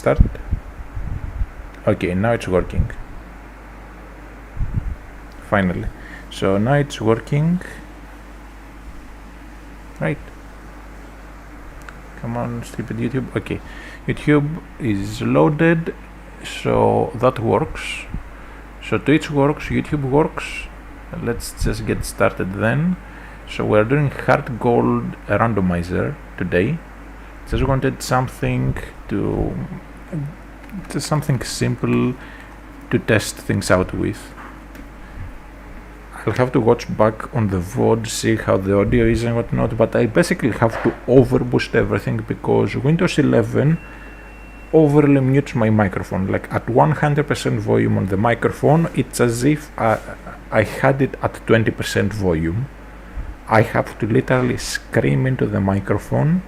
start. Okay, now it's working. Finally. So now it's working. Right. Come on, stupid YouTube. Okay, YouTube is loaded, so that works. So Twitch works, YouTube works. Let's just get started then. So we're doing HeartGold Randomizer today. Just wanted something simple to test things out with. I'll have to watch back on the VOD, see how the audio is and whatnot, but I basically have to overboost everything because Windows 11 overly mutes my microphone. Like at 100% volume on the microphone, it's as if I had it at 20% volume. I have to literally scream into the microphone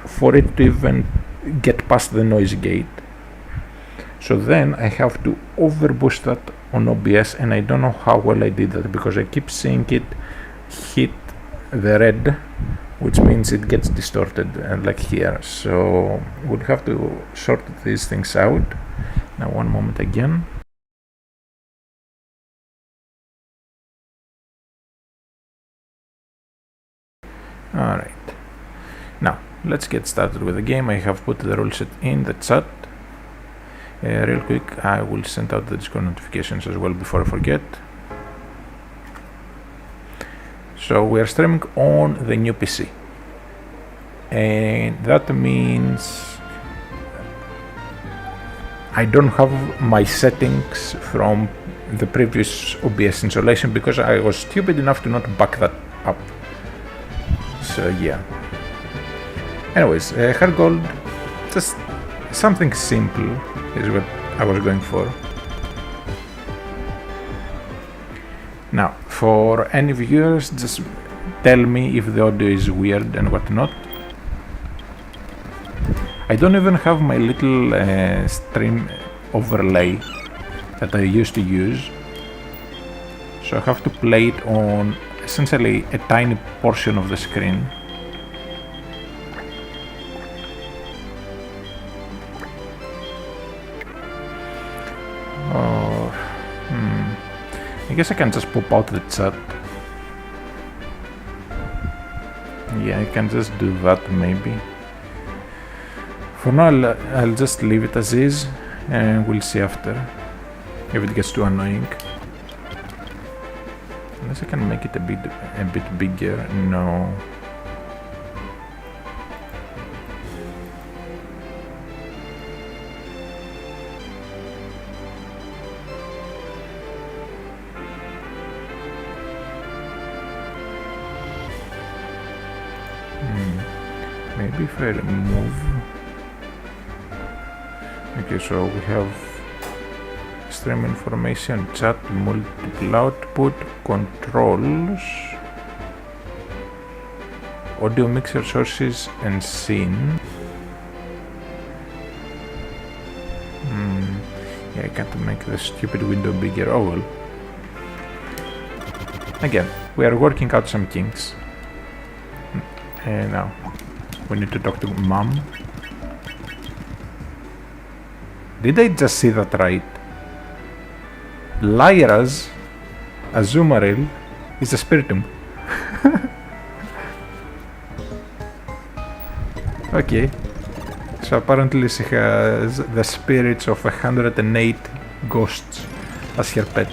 for it to even get past the noise gate. So then I have to overboost that on OBS, and I don't know how well I did that because I keep seeing it hit the red, which means it gets distorted like here. So we'll have to sort these things out. Now one moment again. Alright, now let's get started with the game. I have put the rule set in the chat. Real quick, I will send out the Discord notifications as well before I forget. So we are streaming on the new PC, and that means I don't have my settings from the previous OBS installation because I was stupid enough to not back that up. So yeah. Anyways, HeartGold, just something simple is what I was going for. Now, for any viewers, just tell me if the audio is weird and whatnot. I don't even have my little stream overlay that I used to use, so I have to play it on essentially a tiny portion of the screen. I guess I can just pop out the chat. Yeah, I can just do that maybe. For now, I'll just leave it as is, and we'll see after if it gets too annoying. Unless I can make it a bit bigger. No. Maybe if I remove. Okay, so we have stream information, chat, multiple output, controls, audio mixer sources, and scene. Yeah, I can't make the stupid window bigger. Oh well. Again, we are working out some kinks. And now we need to talk to Mom. Did I just see that right? Lyra's Azumarill is a spiritomb. Okay. So apparently she has the spirits of 108 ghosts as her pet.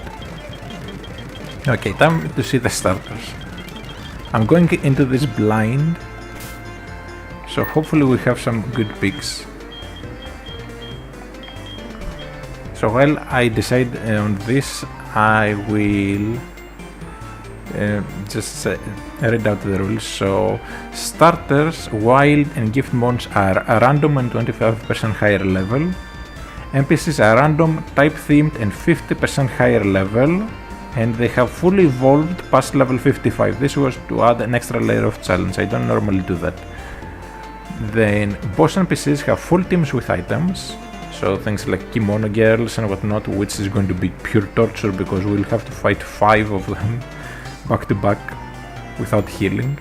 Okay, time to see the starters. I'm going into this blind, so hopefully we have some good picks. So while I decide on this, I will just read out the rules. So starters, wild and gift mons are random and 25% higher level. NPCs are random, type themed and 50% higher level. And they have fully evolved past level 55. This was to add an extra layer of challenge. I don't normally do that. Then boss NPCs have full teams with items. So things like kimono girls and whatnot, which is going to be pure torture because we'll have to fight 5 of them back to back without healing.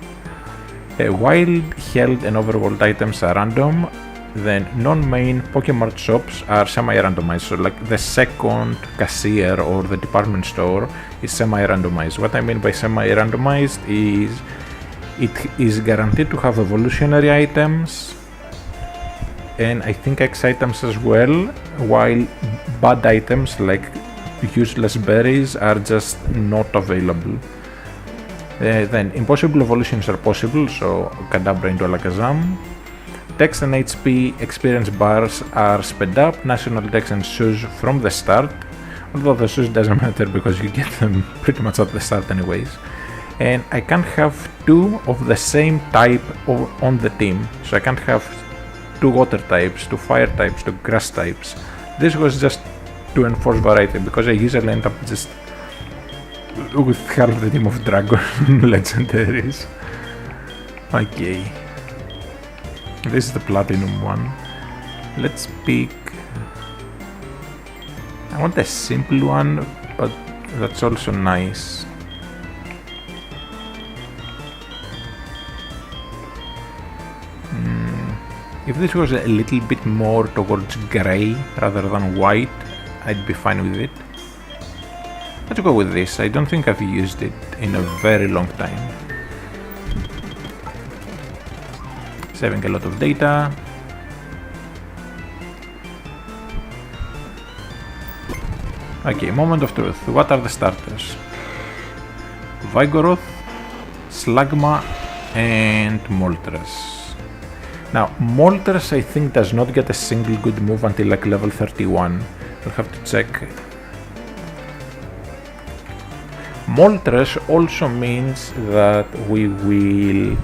Wild, held and overworld items are random. Then non-main Pokemon shops are semi-randomized, so like the second cashier or the department store is semi-randomized. What I mean by semi-randomized is it is guaranteed to have evolutionary items and I think X items as well, while bad items like useless berries are just not available. Then impossible evolutions are possible, so Kadabra into Alakazam. Dex and HP experience bars are sped up, national Dex and shoes from the start, although the shoes doesn't matter because you get them pretty much at the start anyways. And I can't have two of the same type on the team, so I can't have two water types, two fire types, two grass types. This was just to enforce variety, because I usually end up just with half the team of Dragon legendaries. Okay. This is the platinum one. Let's pick... I want a simple one, but that's also nice. If this was a little bit more towards grey rather than white, I'd be fine with it. Let's go with this. I don't think I've used it in a very long time. Saving a lot of data. Okay, moment of truth. What are the starters? Vigoroth, Slugma, and Moltres. Now, Moltres I think does not get a single good move until like level 31. We'll have to check. Moltres also means that we will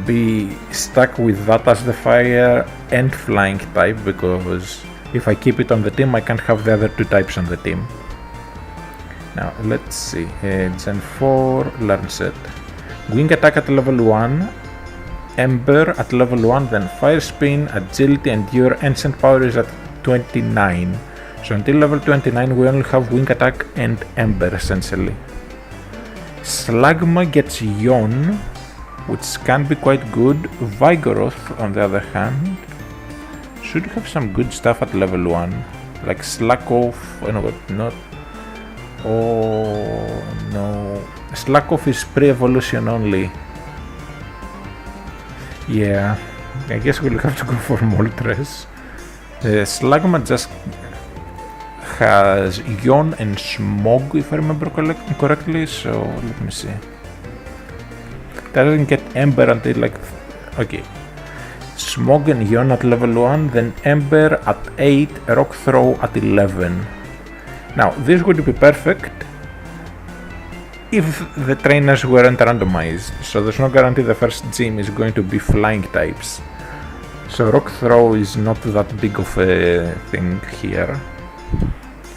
be stuck with that as the fire and flying type, because if I keep it on the team I can't have the other two types on the team. Now let's see, Gen 4 learn set. Wing attack at level 1, Ember at level 1, then Fire Spin, Agility, Endure, Ancient Power is at 29. So until level 29 we only have Wing attack and Ember essentially. Slugma gets Yawn, which can be quite good. Vigoroth, on the other hand, should have some good stuff at level 1, like Slack Off. Oh no, not. Oh no. Slack Off is pre-evolution only. Yeah, I guess we'll have to go for Moltres. Slugma just has Yawn and Smog, if I remember correctly, so let me see. Doesn't get Ember until like... okay. Smog and Yawn at level 1, then Ember at 8, Rock Throw at 11. Now, this would be perfect if the trainers weren't randomized, so there's no guarantee the first gym is going to be flying types. So Rock Throw is not that big of a thing here.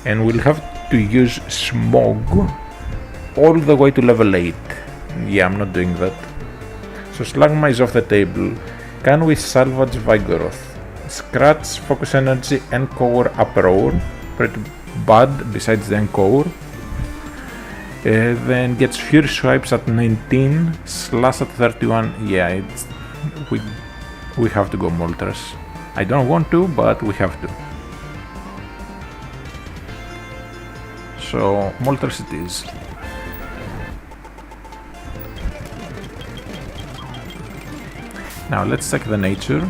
And we'll have to use Smog all the way to level 8. Yeah, I'm not doing that. So Slugma is off the table. Can we salvage Vigoroth? Scratch, Focus Energy, Encore, Uproar. Pretty bad besides the Encore. Then gets Fury Swipes at 19, Slash at 31. Yeah, we have to go Moltres. I don't want to, but we have to. So Moltres it is. Now let's check the nature.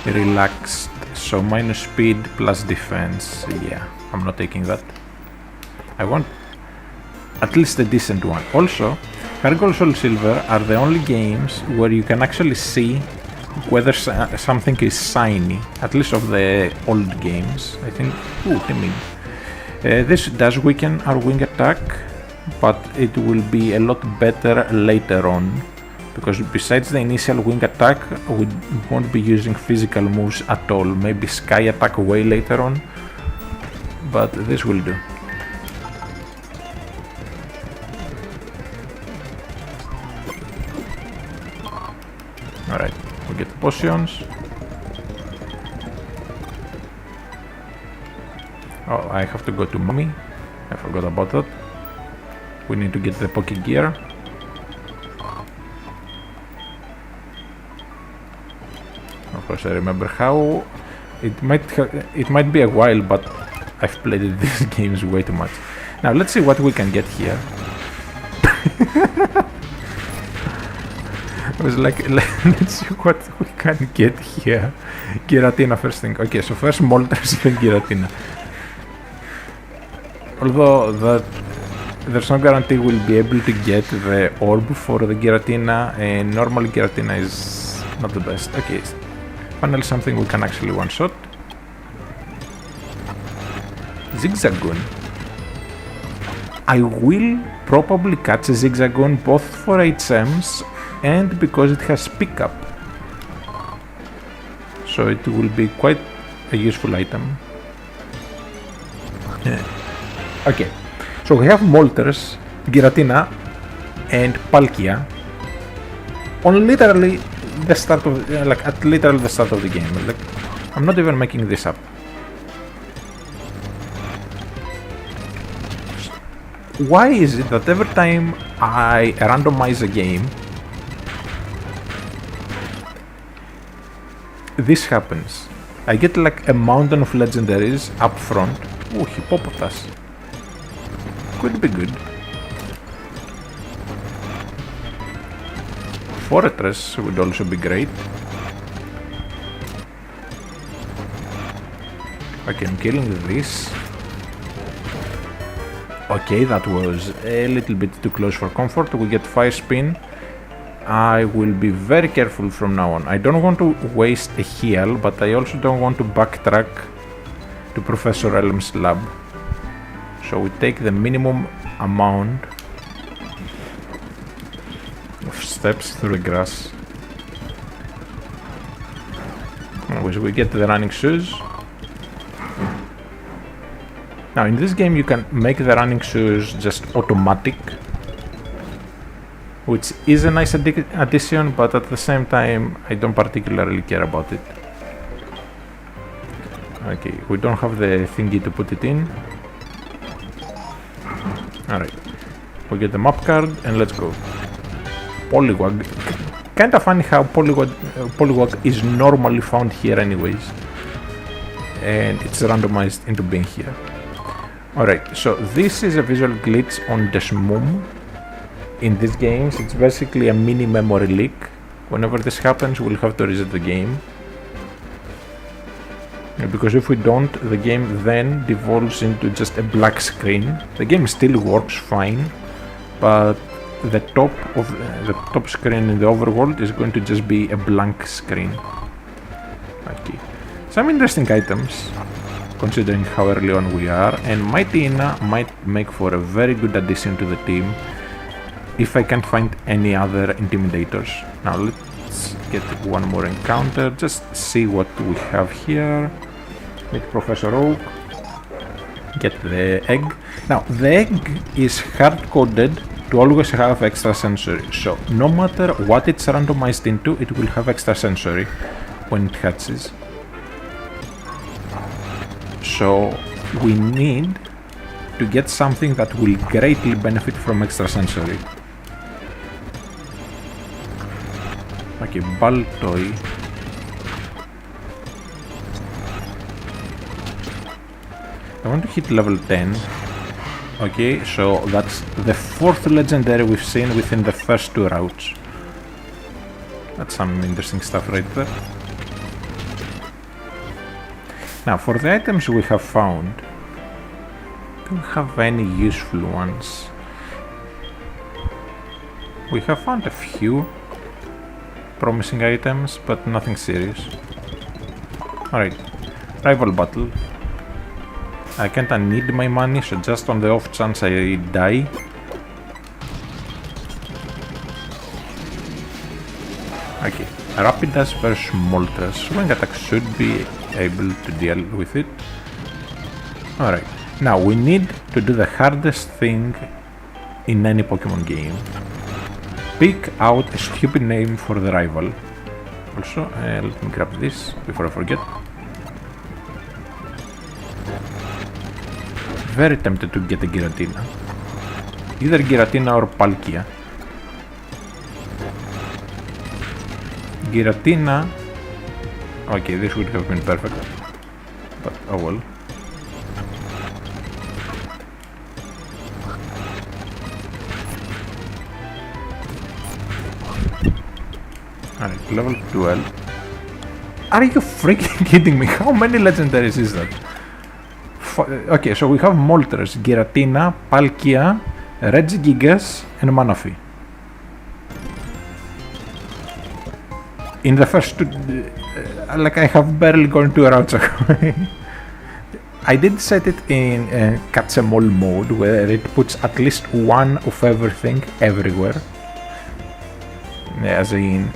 Relaxed, so minus speed plus defense. Yeah, I'm not taking that. I want at least a decent one. Also, HeartGold Soul Silver are the only games where you can actually see whether something is shiny, at least of the old games. I think, ooh, timing. This does weaken our wing attack, but it will be a lot better later on, because besides the initial wing attack, we won't be using physical moves at all. Maybe sky attack way later on, but this will do. Alright, we get potions. Oh, I have to go to Mommy. I forgot about that. We need to get the Poké Gear. because I remember how it might be a while, but I've played these games way too much. Now let's see what we can get here. I was like, let's see what we can get here. Giratina first thing. Okay, so first Moltres, then Giratina. Although there's no guarantee we'll be able to get the orb for the Giratina, and normal Giratina is not the best. Okay, finally something we can actually one-shot. Zigzagoon. I will probably catch a Zigzagoon both for HMs and because it has pickup. So it will be quite a useful item. Okay, so we have Moltres, Giratina, and Palkia on literally the start of at literally the start of the game. Like, I'm not even making this up. Why is it that every time I randomize a game, this happens? I get like a mountain of legendaries up front. Oh, Hippopotas. Could be good. Fortress would also be great. Okay, I'm killing this. Okay, that was a little bit too close for comfort. We get Fire Spin. I will be very careful from now on. I don't want to waste a heal, but I also don't want to backtrack to Professor Elm's lab. So we take the minimum amount of steps through the grass. Anyways, we get the running shoes. Now in this game you can make the running shoes just automatic, which is a nice addition, but at the same time I don't particularly care about it. Okay, we don't have the thingy to put it in. Alright, we get the map card and let's go. Poliwag. Kinda funny how Poliwag is normally found here anyways, and it's randomized into being here. Alright, so this is a visual glitch on Desmum. In these games, it's basically a mini memory leak. Whenever this happens, we'll have to reset the game. Because if we don't, the game then devolves into just a black screen. The game still works fine, but the top screen in the overworld is going to just be a blank screen. Okay, some interesting items, considering how early on we are, and Mighty Ina might make for a very good addition to the team if I can't find any other intimidators. Now let's get one more encounter, just see what we have here. Meet Professor Oak, get the egg. Now the egg is hard-coded to always have extrasensory, so no matter what it's randomized into, it will have extrasensory when it hatches. So we need to get something that will greatly benefit from extrasensory. Okay, Baltoy. I want to hit level 10. Okay, so that's the 4th legendary we've seen within the first 2 routes. That's some interesting stuff right there. Now, for the items we have found, don't have any useful ones. We have found a few promising items, but nothing serious. Alright, rival battle. I kinda need my money, so just on the off chance I die. Okay, Rapidash versus Moltres. Wing attack should be able to deal with it. Alright, now we need to do the hardest thing in any Pokemon game. Pick out a stupid name for the rival. Also, let me grab this before I forget. Very tempted to get a Giratina. Either Giratina or Palkia. Giratina Okay, this would have been perfect. But oh well. Alright, level 12. Are you freaking kidding me? How many legendaries is that? Okay, so we have Moltres, Giratina, Palkia, Regigigas, and Manaphy. In the first two, like I have barely gone 2 rounds away. I did set it in catch 'em all mode, where it puts at least one of everything everywhere. As in,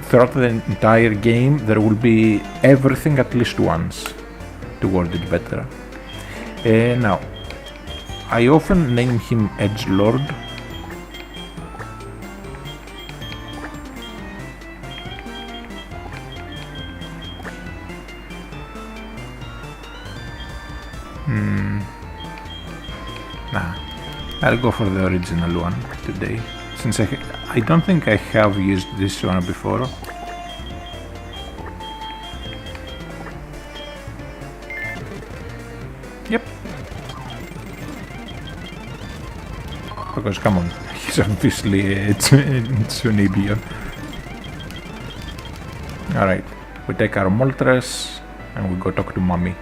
throughout the entire game, there will be everything at least once to word it better. Now, I often name him Edgelord. Nah, I'll go for the original one today, since I don't think I have used this one before. Yep. Because come on, he's obviously it's an idiot. Alright, we take our Moltres and we go talk to Mommy.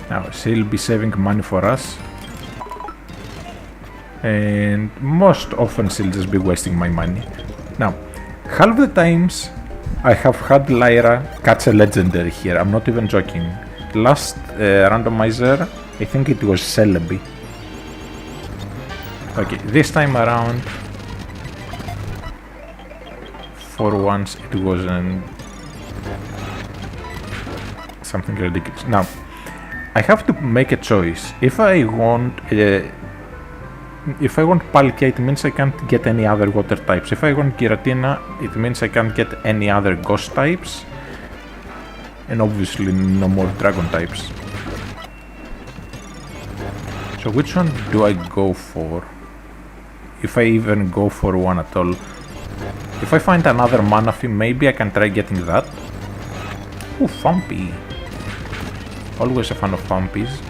Now she'll be saving money for us, and most often she'll just be wasting my money. Now, half the times I have had Lyra catch a legendary here, I'm not even joking. Last randomizer, I think it was Celebi. Okay, this time around, for once it wasn't something ridiculous. Now, I have to make a choice. If I want Palkia, it means I can't get any other water types. If I want Giratina, it means I can't get any other ghost types. And obviously no more dragon types. So which one do I go for? If I even go for one at all. If I find another Manaphy, maybe I can try getting that. Ooh, Fumpy. Always a fan of Fumpies.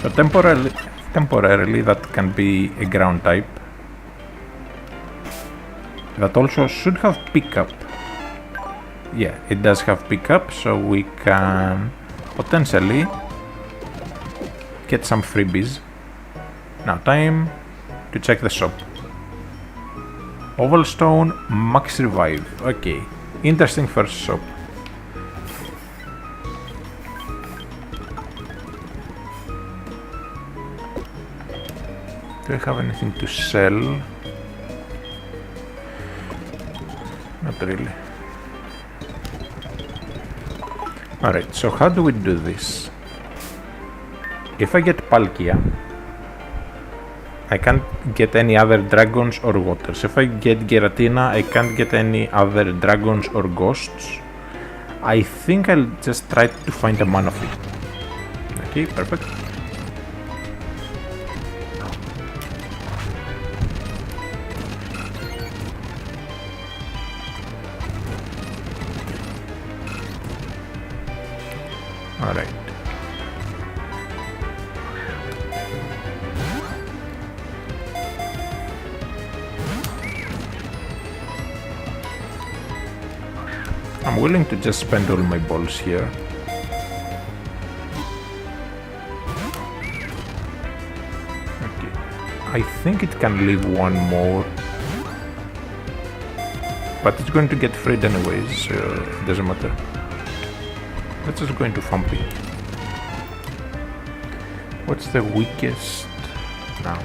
So temporarily that can be a ground type. That also should have pickup. Yeah, it does have pickup, so we can potentially get some freebies. Now time to check the shop. Oval Stone, Max Revive. Okay, interesting first shop. Do I have anything to sell? Not really. Alright, so how do we do this? If I get Palkia, I can't get any other dragons or waters. If I get Giratina, I can't get any other dragons or ghosts. I think I'll just try to find a Manaphy. Okay, perfect. Alright. I'm willing to just spend all my balls here. Okay. I think it can leave one more. But it's going to get freed anyways, so it doesn't matter. Let's just go into Fumpy. What's the weakest now?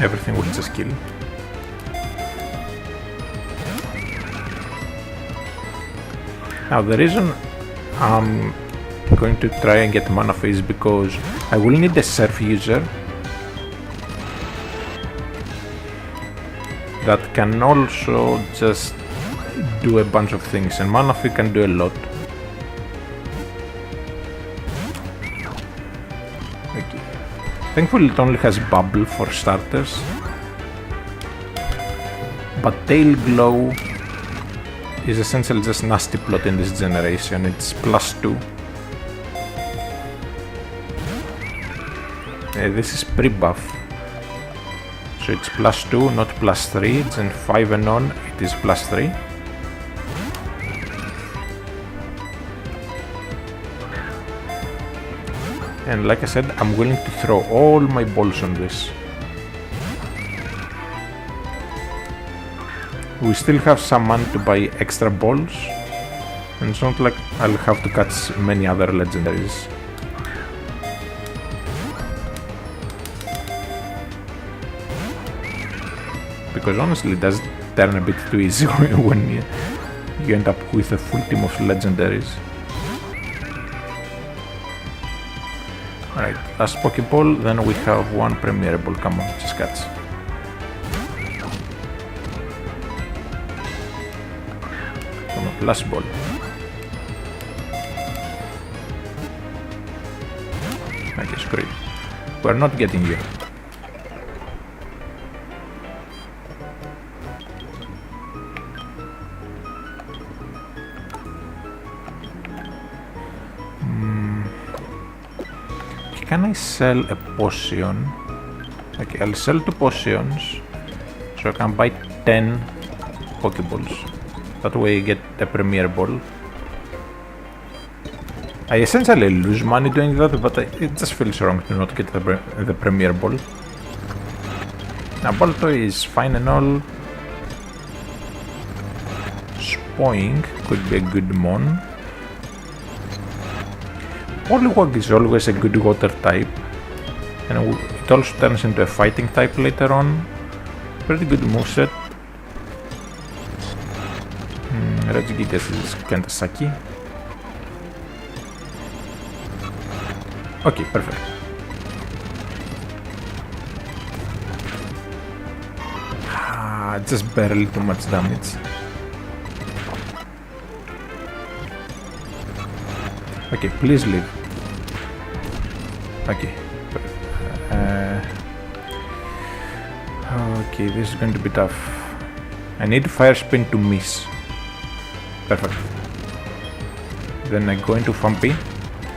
Everything will just kill. Now the reason I'm going to try and get Manaphy is because I will need a surf user that can also just do a bunch of things, and Manaphy can do a lot. Okay. Thankfully it only has bubble for starters. But Tail Glow is essentially just nasty plot in this generation. It's +2. This is pre-buff. So it's +2, not +3. It's in 5 and on, it is +3. And like I said, I'm willing to throw all my balls on this. We still have some money to buy extra balls, and it's not like I'll have to catch many other legendaries. Because honestly it does turn a bit too easy when you end up with a full team of legendaries. Alright, last Pokeball, then we have one Premier Ball. Come on, just catch. Come on, last ball. Okay, screw it. We're not getting you. Can I sell a potion? Okay, I'll sell 2 potions so I can buy 10 Pokeballs. That way I get a Premier Ball. I essentially lose money doing that, but it just feels wrong to not get the Premier Ball. Now Balto is fine and all. Spoing could be a good mon. Poliwag is always a good water type, and it also turns into a fighting type later on. Pretty good moveset. Regigigas is kinda sucky. Okay, perfect. Just barely too much damage. Okay, please leave. Okay. Okay, this is going to be tough. I need Fire Spin to miss. Perfect. Then I go into Fumpy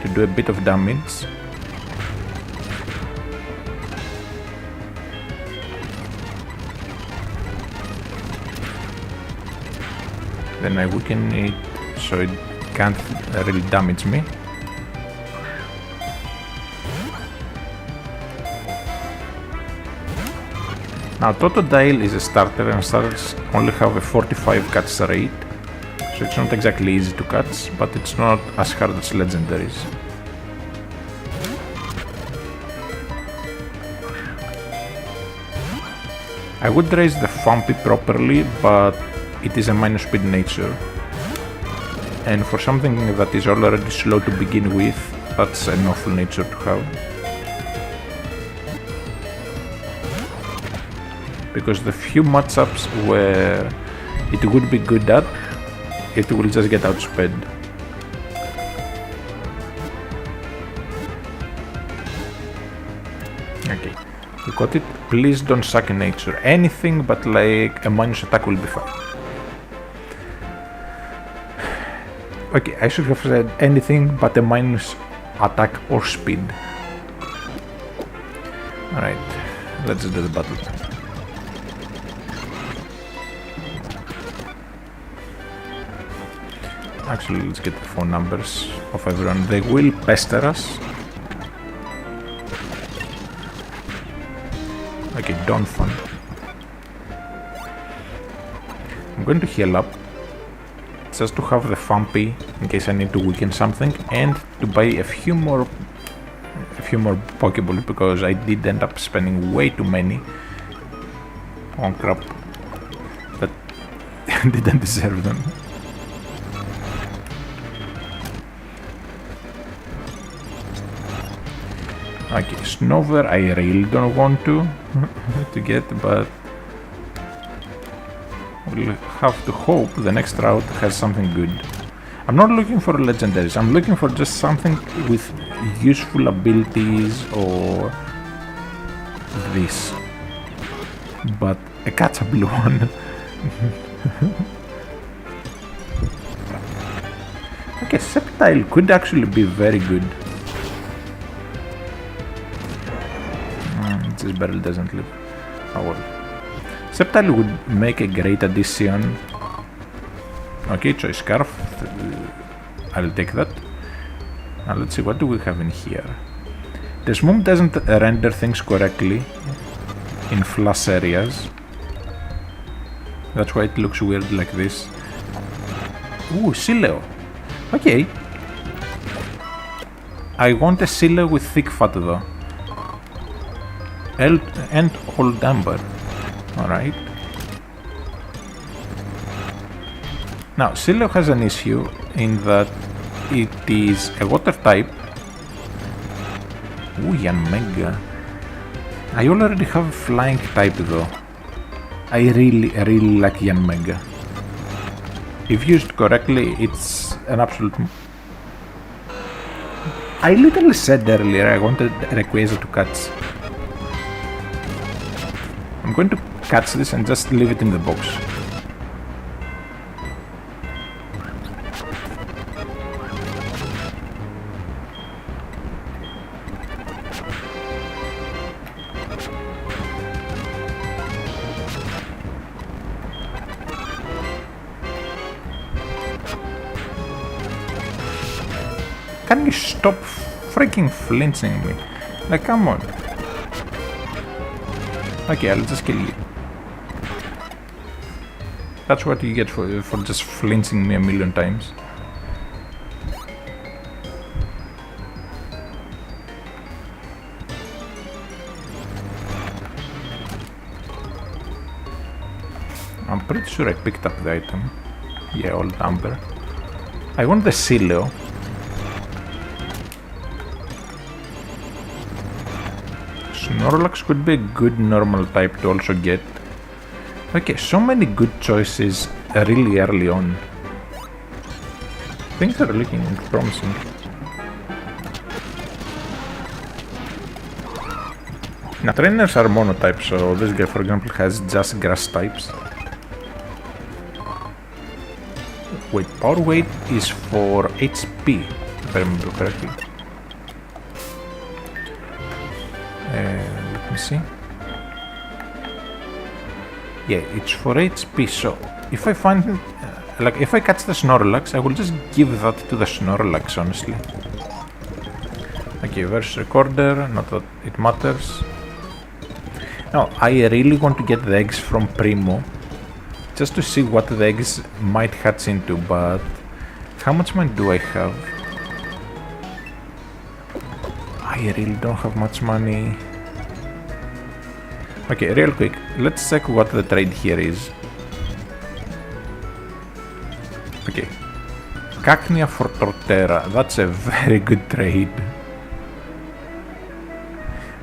to do a bit of damage. Then I weaken it so it can't really damage me. Now Totodile is a starter, and starters only have a 45 catch rate, so it's not exactly easy to catch, but it's not as hard as legendaries. I would raise the Fumpy properly, but it is a minus speed nature. And for something that is already slow to begin with, that's an awful nature to have. Because the few matchups where it would be good at, it will just get outsped. Okay, you got it. Please don't suck in nature. Anything but like a minus attack will be fine. Okay, I should have said anything but a minus attack or speed. Alright, let's do the battle. Actually, let's get the phone numbers of everyone. They will pester us. Okay, Donphan. I'm going to heal up, just to have the Fumpy in case I need to weaken something, and to buy a few more Pokeballs, because I did end up spending way too many on crap that didn't deserve them. Okay, Snover I really don't want to get, but we'll have to hope the next route has something good. I'm not looking for legendaries, I'm looking for just something with useful abilities or this, but a catchable one. Okay, Septile could actually be very good. This barrel doesn't live. Oh well. Septile would make a great addition. Okay, choice scarf. I'll take that. Now let's see, what do we have in here? The Smoom doesn't render things correctly in flash areas. That's why it looks weird like this. Ooh, Sileo. Okay. I want a Sileo with thick fat though. And old amber. Alright. Now, Sileo has an issue in that it is a water type. Ooh, Yanmega. I already have flying type though. I really like Yanmega. If used correctly, it's an absolute... I literally said earlier I wanted Rayquaza to catch. I'm going to catch this and just leave it in the box. Can you stop freaking flinching me? Like, come on. Okay, I'll just kill you. That's what you get for just flinching me a million times. I'm pretty sure I picked up the item. Yeah, old amber. I want the Sileo. Snorlax could be a good normal type to also get. Okay, so many good choices really early on. Things are looking promising. Now, trainers are monotypes, so this guy, for example, has just grass types. Wait, power weight is for HP, if I remember correctly. Let me see. Yeah, it's for HP, so if I find, like, if I catch the Snorlax, I will just give that to the Snorlax, honestly. Okay, verse recorder, not that it matters. Now, I really want to get the eggs from Primo, just to see what the eggs might hatch into, but how much money do I have? I really don't have much money. Okay, real quick, let's check what the trade here is. Okay, Cacnea for Torterra, that's a very good trade.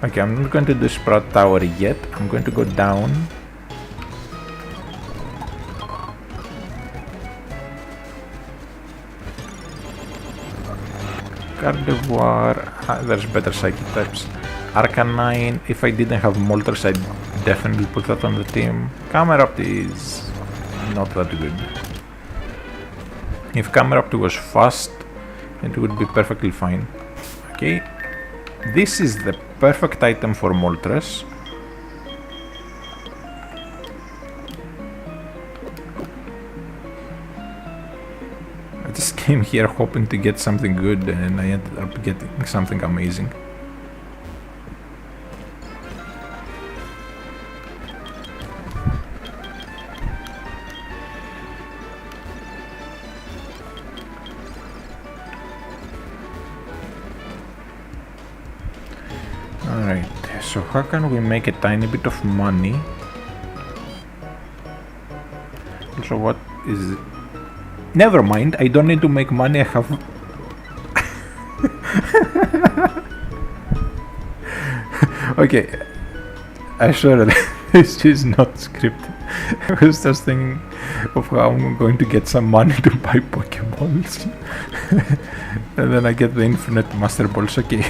Okay, I'm not going to do Sprout Tower yet, I'm going to go down. Gardevoir, there's better Psychic types. Arcanine, if I didn't have Moltres, I'd definitely put that on the team. Camerupt is not that good. If Camerupt was fast, it would be perfectly fine. Okay, this is the perfect item for Moltres. I just came here hoping to get something good and I ended up getting something amazing. Alright, so how can we make a tiny bit of money? Also, what is it? Never mind, I don't need to make money, I have... Okay, I swear this is not scripted. I was just thinking of how I'm going to get some money to buy Pokeballs. And then I get the infinite Master Balls, okay.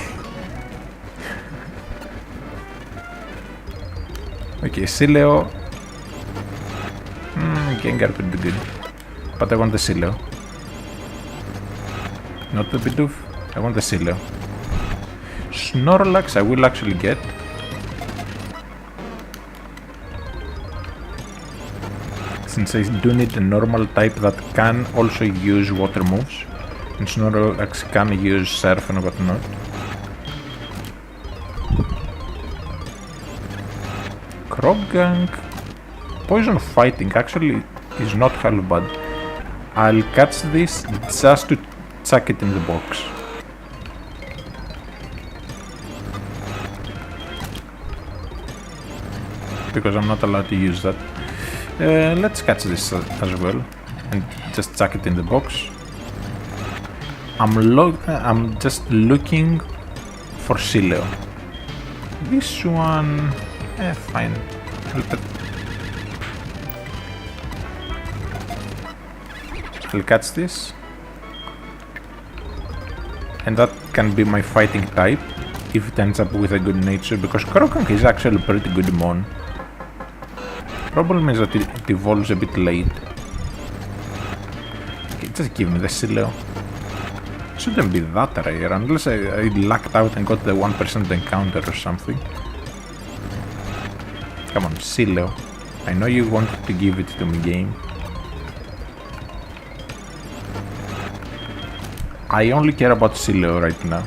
Okay, Sileo. Gengar could be good. But I want the Sileo. Not the Bidoof, I want the Sileo. Snorlax I will actually get. Since I do need a normal type that can also use water moves. And Snorlax can use Surf and whatnot. Croagunk. Poison fighting actually is not half bad. I'll catch this just to chuck it in the box. Because I'm not allowed to use that. Let's catch this as well and just chuck it in the box. I'm just looking for Sileo. This one, fine. I'll catch this. And that can be my fighting type if it ends up with a good nature, because Croagunk is actually a pretty good mon. Problem is that it evolves a bit late. Okay, just give me the Sileo. Shouldn't be that rare unless I lucked out and got the 1% encounter or something. Come on, Sileo. I know you wanted to give it to me, game. I only care about Sileo right now.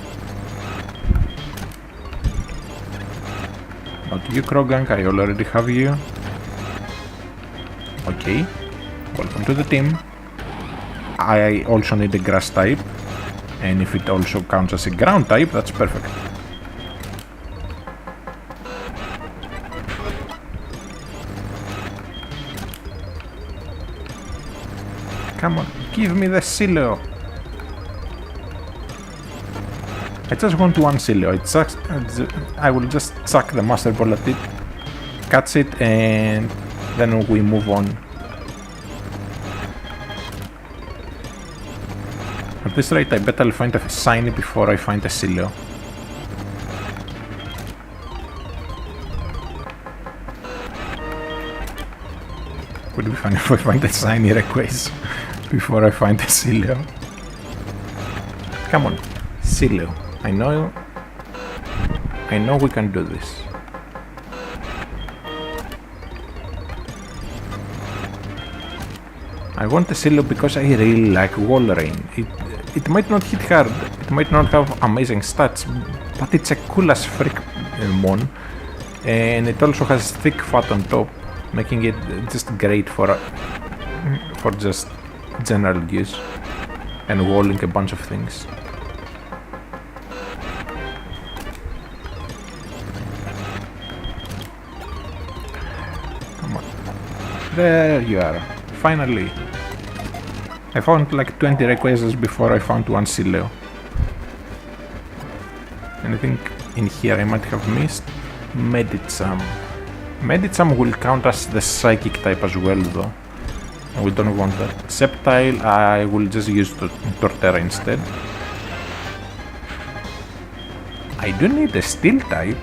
Not you, Croagunk, I already have you. Okay, welcome to the team. I also need a grass type, and if it also counts as a ground type, that's perfect. Come on, give me the Sileo. I just want one Sileo. I will just chuck the Master Ball at it, catch it, and then we move on. At this rate, I bet I'll find a shiny before I find a Sileo. Would be funny if I find a shiny Rayquaza before I find a Sileo. Come on, Sileo. I know we can do this. I want a Sileo because I really like Wall Rain. It might not hit hard, it might not have amazing stats, but it's a cool as frick mon, and it also has thick fat on top, making it just great for just general use and walling a bunch of things. Come on, there you are, finally. I found like 20 Rayquazas before I found one Sileo. Anything in here I might have missed? Medicham. Medicham will count as the psychic type as well though. And we don't want that. Sceptile, I will just use Torterra instead. I do need a steel type.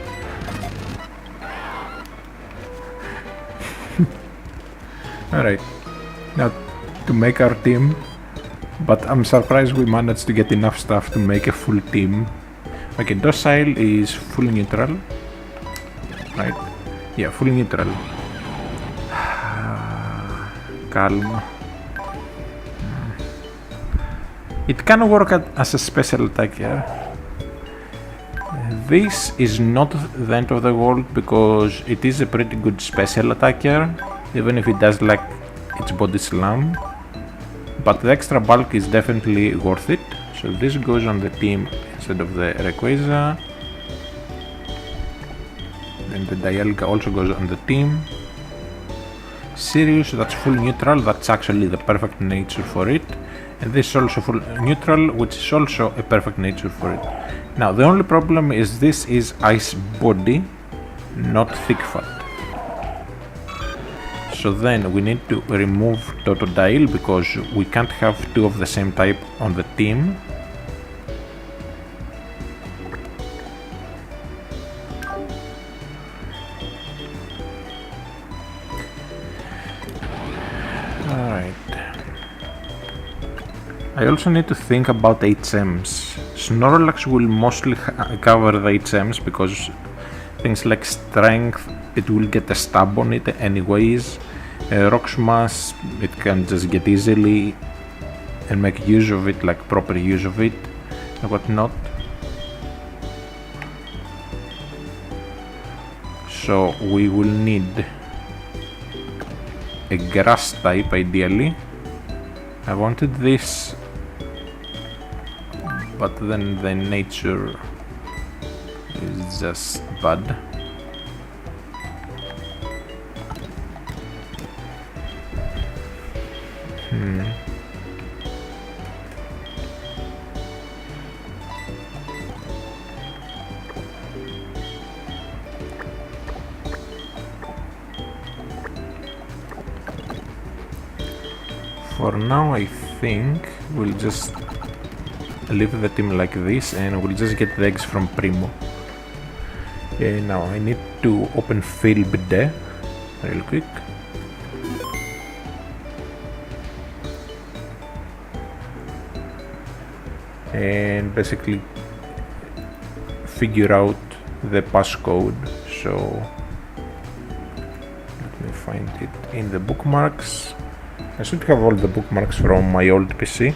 Alright. Now to make our team, but I'm surprised we managed to get enough stuff to make a full team. Okay, Docile is fully neutral, right? Yeah, fully neutral. Calm. It can work as a special attack, yeah. This is not the end of the world because it is a pretty good special attacker, even if it does like its body slam. But the extra bulk is definitely worth it. So this goes on the team instead of the Rayquaza. Then the Dialga also goes on the team. Sirius, that's full neutral, that's actually the perfect nature for it. And this is also full neutral, which is also a perfect nature for it. Now the only problem is this is ice body, not thick fat. So then we need to remove Totodile because we can't have two of the same type on the team. Alright. I also need to think about HMs. Snorlax will mostly cover the HMs because things like strength, it will get a stab on it anyways. Rock Smash, it can just get easily and make use of it, like proper use of it and whatnot. So we will need a grass type ideally. I wanted this, but then the nature is just bad. For now I think we'll just leave the team like this and we'll just get the eggs from Primo. Okay, now I need to open Field Day real quick. And basically figure out the passcode. So let me find it in the bookmarks. I should have all the bookmarks from my old PC.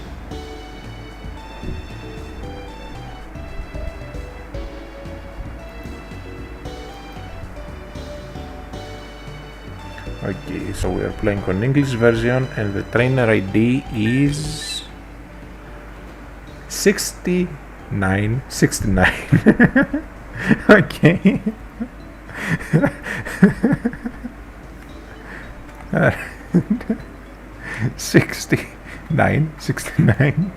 Okay, so we are playing on English version and the trainer ID is 6969. Okay. 6969.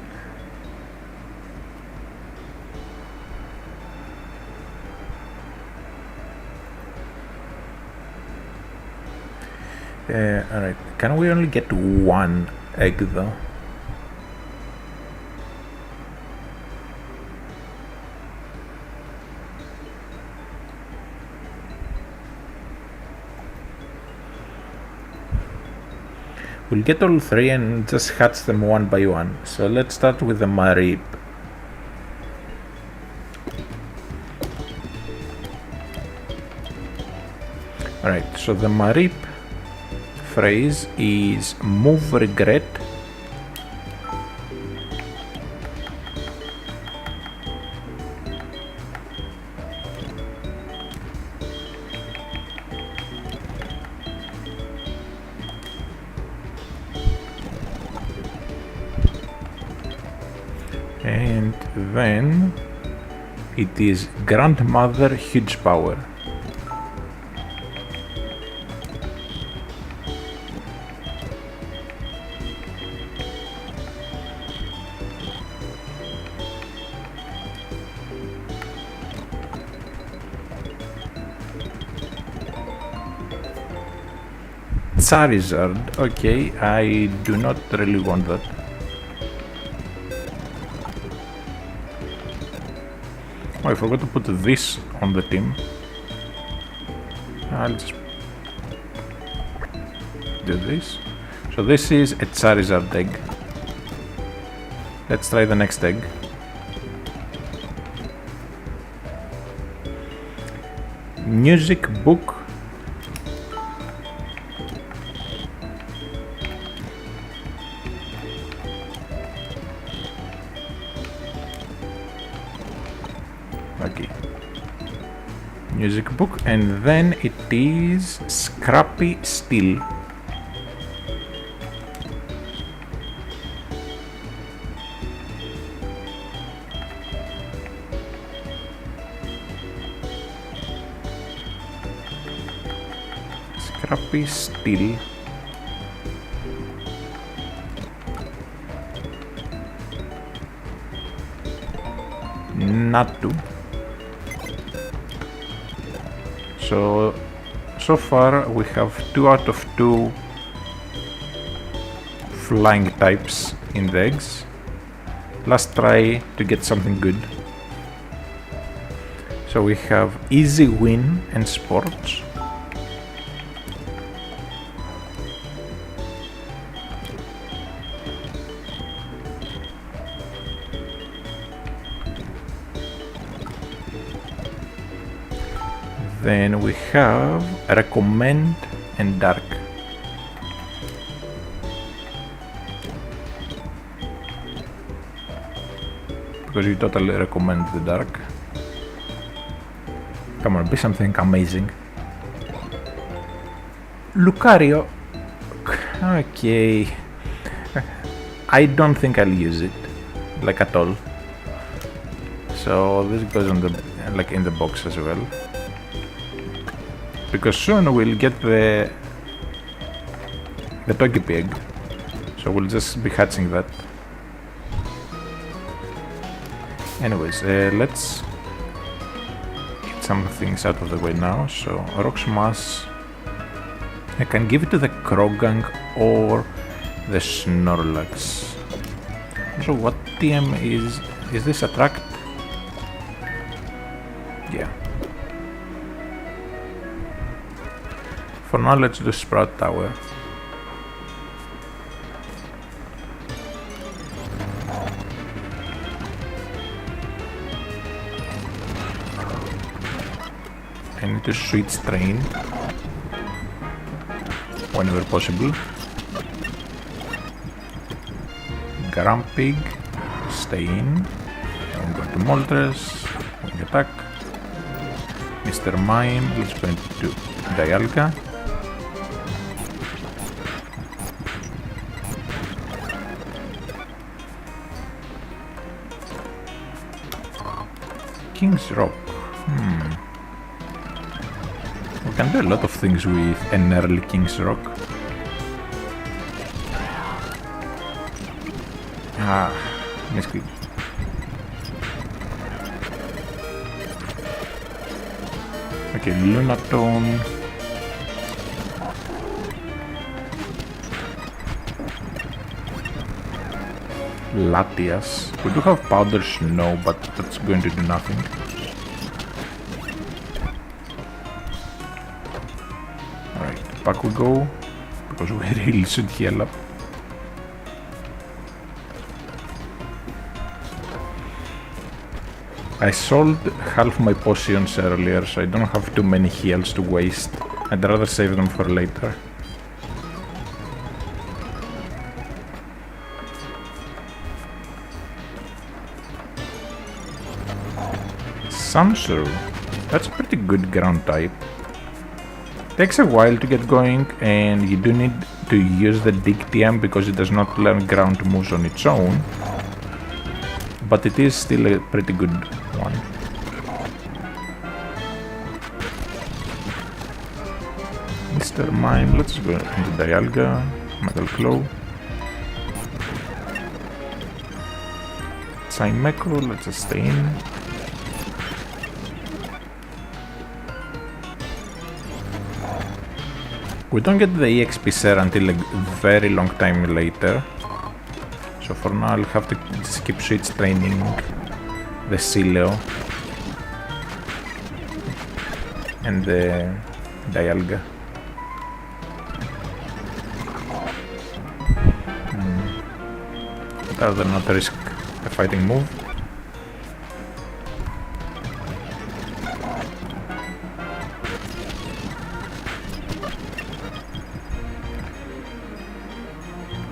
Alright, can we only get one egg though? We'll get all three and just hatch them one by one. So let's start with the Marip. Alright, so the Marip phrase is move regret. And then it is grandmother huge power. Charizard, okay, I do not really want that. Oh, I forgot to put this on the team. I'll just do this. So this is a Charizard egg. Let's try the next egg. Music book. Okay. Music book, and then it is Scrappy Steel. Scrappy Steel. Natu. So so far we have 2 out of 2 flying types in the eggs. Let's try to get something good. So we have easy win and sports. Then we have recommend and dark. Because you totally recommend the dark. Come on, be something amazing. Lucario. Okay. I don't think I'll use it, like at all. So this goes on the like in the box as well. Because soon we'll get the Togepi egg. So we'll just be hatching that. Anyways, let's get some things out of the way now. So Rock Smash, I can give it to the Krogang or the Snorlax. So what TM is this attract? Yeah. For now, let's do Sprout Tower. I need to switch train whenever possible. Grumpig, stay in. I'm going to Moltres, wing attack. Mr. Mime, let's go into Dialga. King's Rock. We can do a lot of things with an early King's Rock. Misclick. Okay, Lunatone. Latias. We do have Powder Snow, but that's going to do nothing. Alright, back we go, because we really should heal up. I sold half my potions earlier, so I don't have too many heals to waste. I'd rather save them for later. Samsuru. That's a pretty good ground type. Takes a while to get going, and you do need to use the Dig TM because it does not learn ground moves on its own. But it is still a pretty good one. Mr. Mime, let's go into Dialga, Metal Claw. Psymeco, let's just stay in. We don't get the EXP share until a very long time later. So for now I'll have to just keep switch training the Sileo and the Dialga. Rather not risk a fighting move.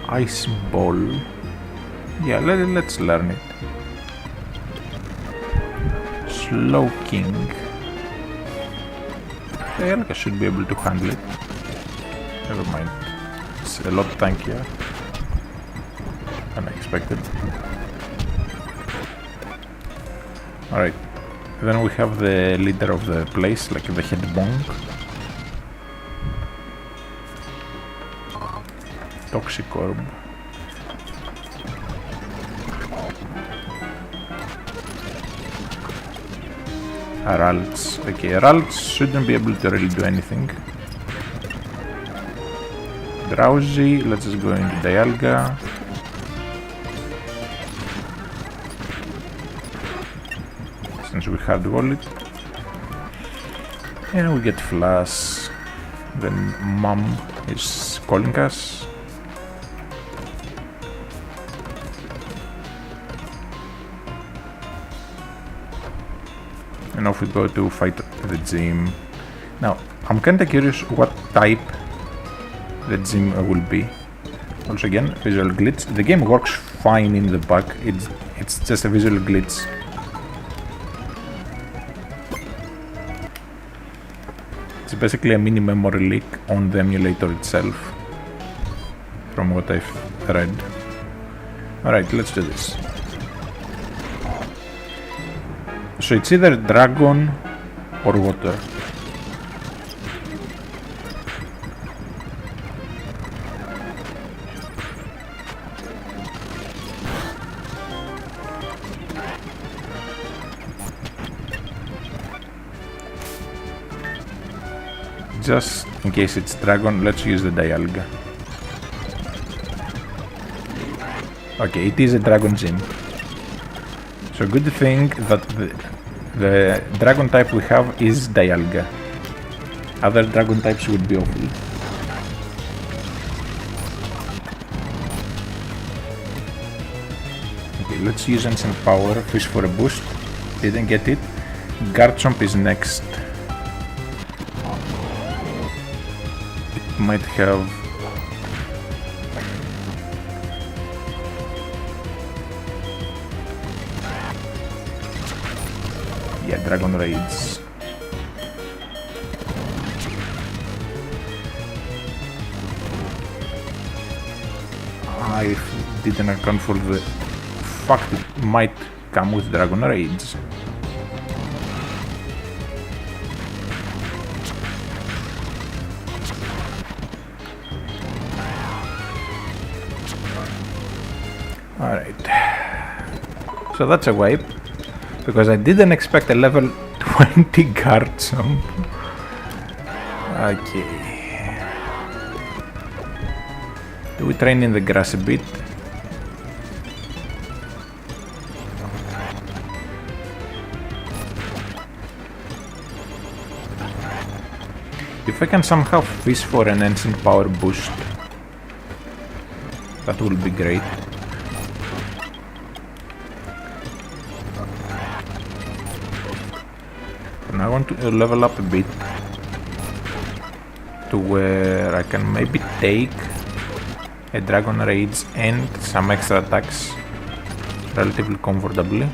Ice Ball. Yeah, let's learn it. Slow King. Dialga should be able to handle it. Never mind. It's a lot tankier than I expected. Alright. Then we have the leader of the place, like the head bong. Toxic Orb. Aralts. Okay, Aralts shouldn't be able to really do anything. Drowsy, let's just go into Dialga. Since we hard wall it. And we get Flash. Then Mom is calling us. And off we go to fight the gym. Now, I'm kinda curious what type the gym will be. Also again, visual glitch. The game works fine in the back, it's just a visual glitch. It's basically a mini memory leak on the emulator itself, from what I've read. Alright, let's do this. So it's either dragon or water. Just in case it's dragon, let's use the Dialga. Okay, it is a dragon gym. So good thing that the dragon type we have is Dialga. Other dragon types would be awful. Okay, let's use Ancient Power, Fish for a boost. Didn't get it. Garchomp is next. It might have... yeah, Dragon Raids. I didn't account for the fact it might come with Dragon Raids. Alright. So that's a wipe. Because I didn't expect a level 20 Garchomp. Okay. Do we train in the grass a bit? If I can somehow fish for an Ancient Power boost, that will be great. And I want to level up a bit to where I can maybe take a Dragon Rage and some extra attacks relatively comfortably.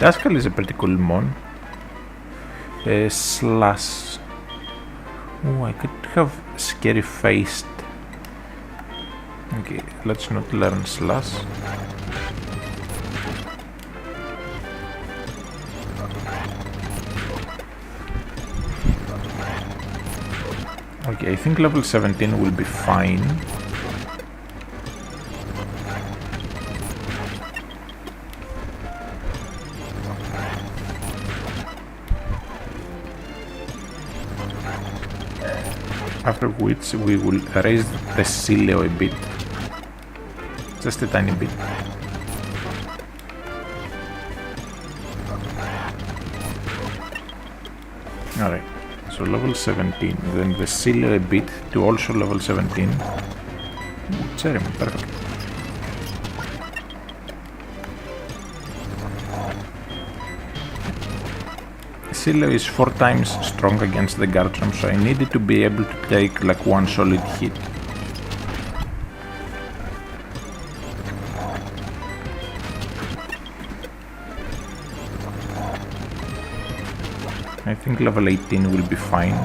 Duskull is a pretty cool mon. Slash. Oh, I could have Scary Faced. Okay, let's not learn Slash. Okay, I think level 17 will be fine. After which we will raise the Sileo a bit. Just a tiny bit. Alright. So level 17, then the Sileo a bit to also level 17. Cherry, perfect. Sileo is 4 times strong against the Garchomp, so I needed to be able to take like one solid hit. I think level 18 will be fine.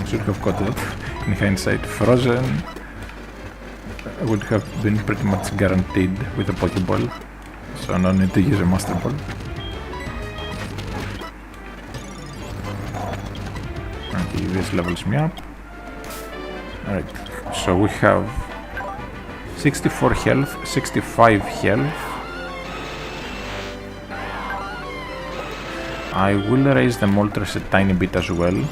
Should have got that in hindsight. Frozen would have been pretty much guaranteed with a Pokeball, so no need to use a Master Ball. Okay, this levels me up. Alright, so we have 64 health, 65 health. I will raise the Moltres a tiny bit as well.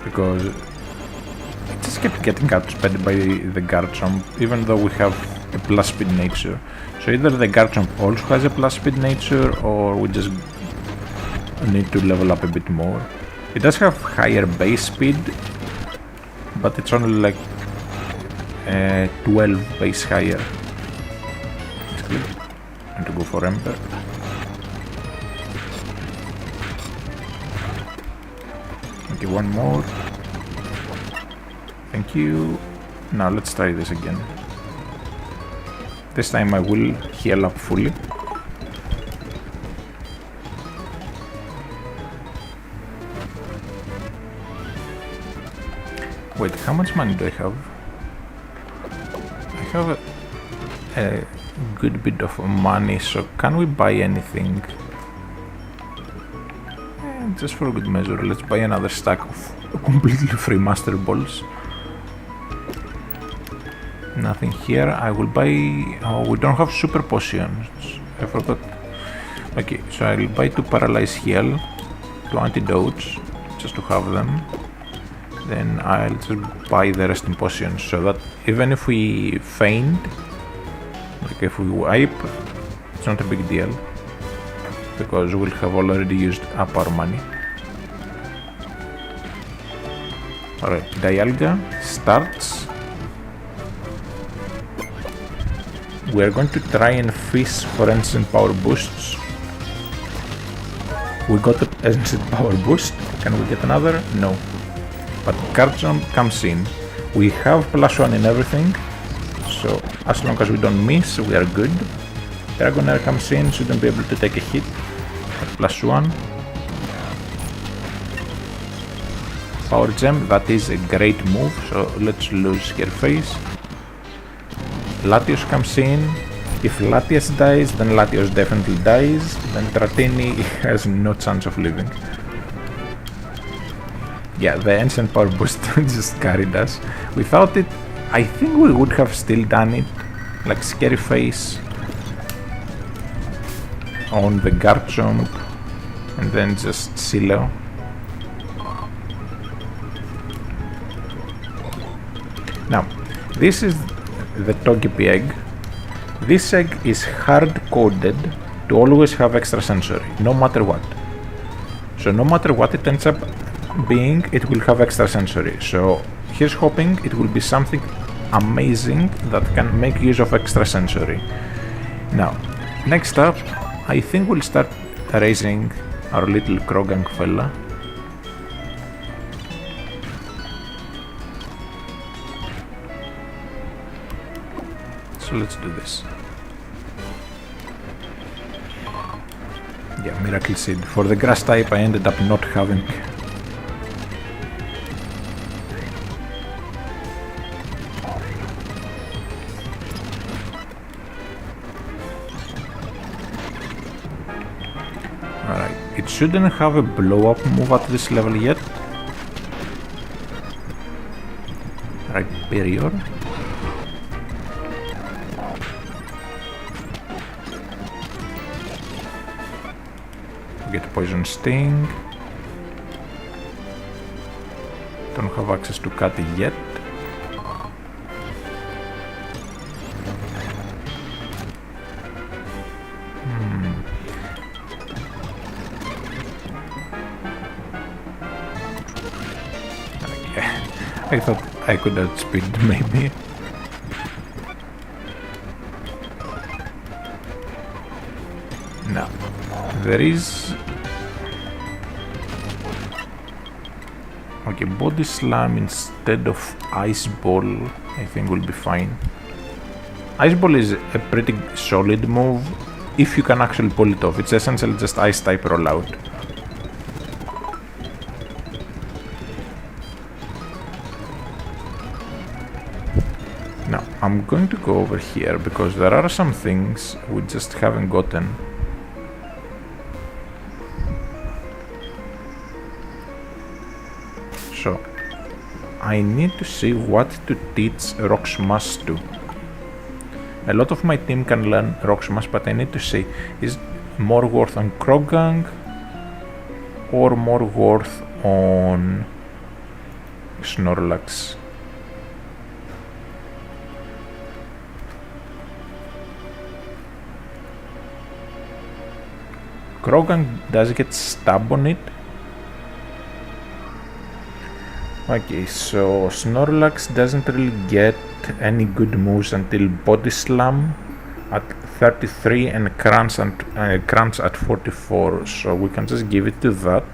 Because it just kept getting outsped by the Garchomp, even though we have a plus speed nature. So either the Garchomp also has a plus speed nature, or we just need to level up a bit more. It does have higher base speed, but it's only like 12 base higher. And to go for Ember. Okay, one more. Thank you. Now let's try this again. This time I will heal up fully. Wait, how much money do I have? I have a good bit of money, so can we buy anything? Just for good measure, let's buy another stack of completely free Master Balls. Nothing here. I will buy... oh, we don't have super potions. I forgot. Okay, so I'll buy 2 Paralyze Heal, 2 Antidotes, just to have them. Then I'll just buy the resting potions, so that even if we faint, like if we wipe, it's not a big deal, because we'll have already used up our money. Alright, Dialga starts. We are going to try and fish for Ancient Power boosts. We got the Ancient Power boost. Can we get another? No. But Garchomp comes in. We have +1 in everything, so as long as we don't miss, we are good. Dragonair comes in, shouldn't be able to take a hit. But +1. Power Gem, that is a great move, so let's lose her face. Latios comes in. If Latias dies, then Latios definitely dies. Then Dratini has no chance of living. Yeah, the Ancient Power boost just carried us. Without it, I think we would have still done it. Like Scary Face on the Garchomp, and then just Silo. Now, this is the Togepi egg. This egg is hard-coded to always have extrasensory, no matter what. So no matter what it ends up being, it will have extrasensory. So here's hoping it will be something amazing that can make use of extrasensory. Now, next up, I think we'll start raising our little Krogang fella. So let's do this. Yeah, Miracle Seed. For the grass type I ended up not having. Alright, it shouldn't have a blow up move at this level yet. Right, Barrier. Get Poison Sting. Don't have access to cut yet. Yeah, I thought I could outspeed maybe. No, there is. Okay, Body Slam instead of Ice Ball, I think will be fine. Ice Ball is a pretty solid move if you can actually pull it off. It's essentially just Ice type rollout. Now, I'm going to go over here because there are some things we just haven't gotten. So, I need to see what to teach Rock Smash to. A lot of my team can learn Rock Smash, but I need to see, is it more worth on Krogang or more worth on Snorlax? Krogang does get stab on it. Okay, so Snorlax doesn't really get any good moves until Body Slam at 33 and Crunch at 44, so we can just give it to that.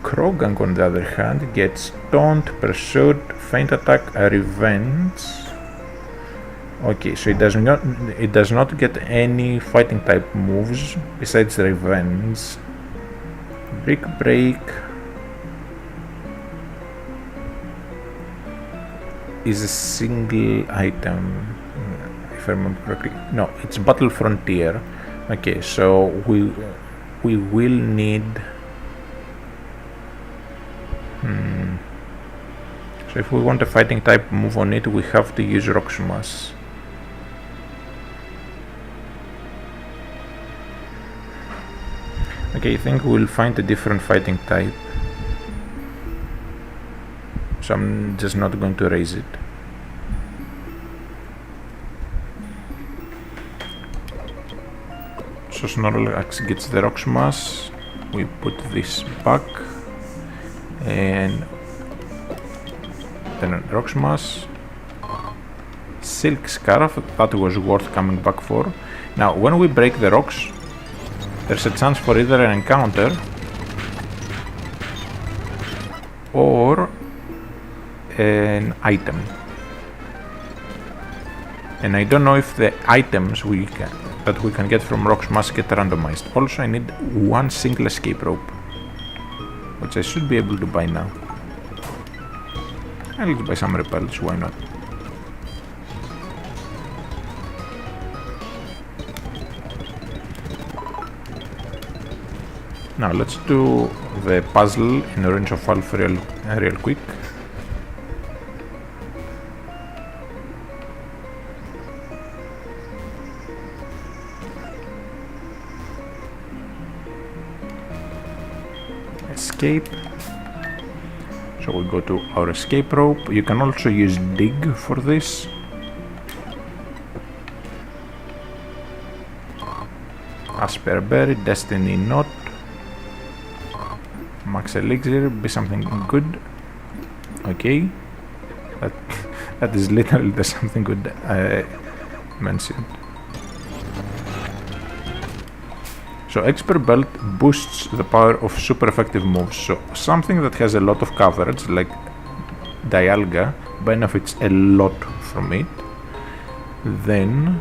Krogang, on the other hand, gets Taunt, Pursuit, Feint Attack, Revenge. Okay, so it does not get any fighting type moves besides Revenge. Brick Break is a single item, if I remember correctly. No, it's Battle Frontier. Okay, so we will need. So if we want a fighting type move on it, we have to use Rock Smash. Okay, I think we'll find a different fighting type. So I'm just not going to raise it. So Snorlax gets the Rock Smash. We put this back. And then Rock Smash. Silk Scarf, that was worth coming back for. Now, when we break the rocks, there's a chance for either an encounter or an item. And I don't know if the items that we can get from Rock Smash get randomized. Also, I need one single escape rope, which I should be able to buy now. I'll buy some repels, why not? Now let's do the puzzle in Range of Alpha real quick. Escape. So we go to our escape rope. You can also use dig for this. Asper Berry, Destiny Knot, Max Elixir, be something good. Okay, that is literally the something good I mentioned. So Expert Belt boosts the power of super effective moves. So something that has a lot of coverage, like Dialga, benefits a lot from it. Then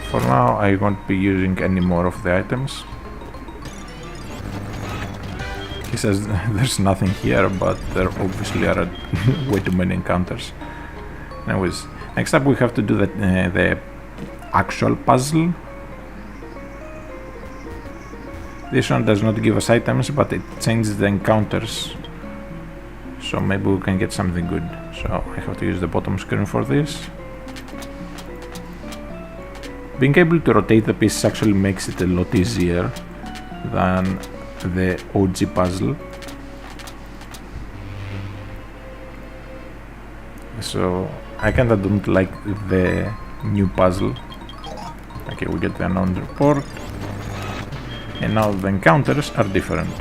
for now I won't be using any more of the items. He says there's nothing here, but there obviously are way too many encounters. Anyways, next up we have to do the actual puzzle. This one does not give us items, but it changes the encounters. So maybe we can get something good. So I have to use the bottom screen for this. Being able to rotate the pieces actually makes it a lot easier than the OG puzzle. So I kinda don't like the new puzzle. Okay, we get the unknown report, and now the encounters are different.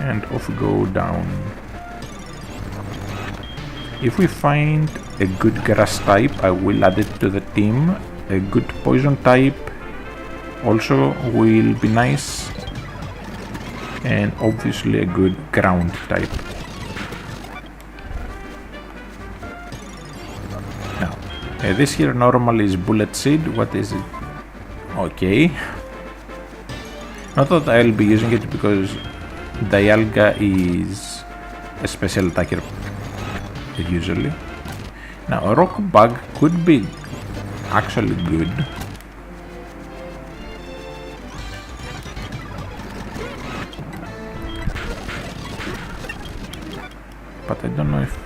And off we go down. If we find a good grass type, I will add it to the team. A good poison type also will be nice. And obviously a good ground type. Now, this here normal is bullet seed. What is it? Okay. Not that I'll be using it because Dialga is a special attacker usually. Now a rock bug could be actually good. But I don't know if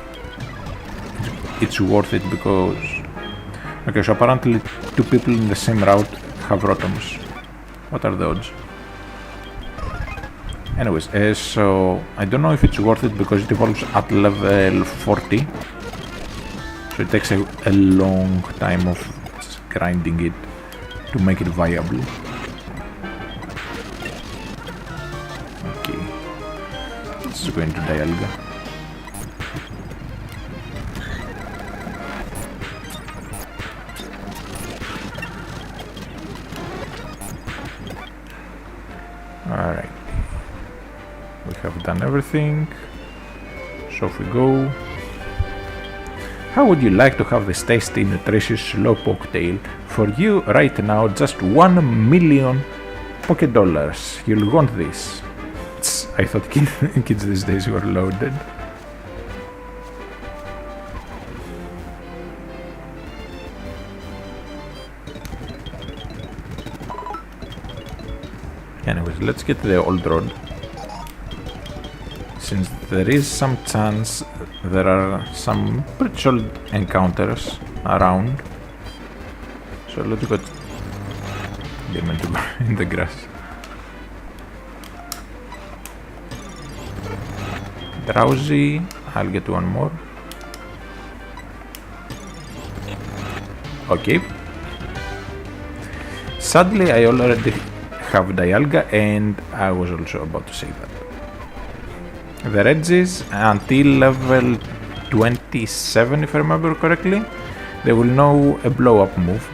it's worth it because... Okay, so apparently two people in the same route have Rotoms. What are the odds? Anyways, so I don't know if it's worth it because it evolves at level 40. So it takes a long time of grinding it to make it viable. Okay, this is going to Dialga. Alright, we have done everything, so off we go. How would you like to have this tasty, nutritious slowpoke tail? For you right now, just 1 million Poké Dollars. You'll want this. I thought kids these days were loaded. Anyways, let's get the old road. Since there is some chance there are some pretty solid encounters around. So let's go. They meant to go in the grass. Drowsy, I'll get one more. Okay. Sadly, I already have Dialga, and I was also about to say that. The Regis, until level 27, if I remember correctly, they will know a blow-up move,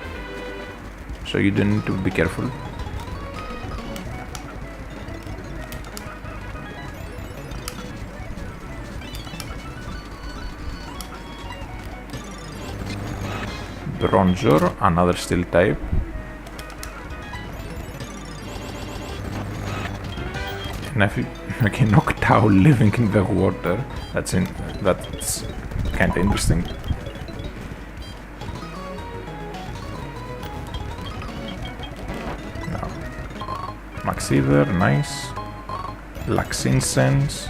so you do need to be careful. Bronzor, another steel type. Okay, Noctowl living in the water. That's kind of interesting. Now, Maxeaver, nice. Laxincense.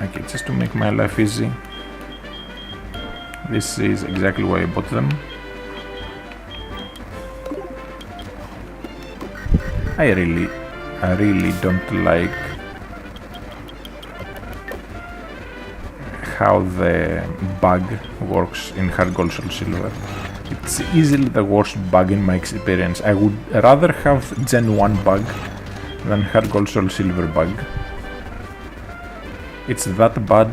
Okay, just to make my life easy. This is exactly why I bought them. I really don't like how the bug works in HeartGold Soul Silver. It's easily the worst bug in my experience. I would rather have Gen 1 bug than HeartGold Soul Silver bug. It's that bad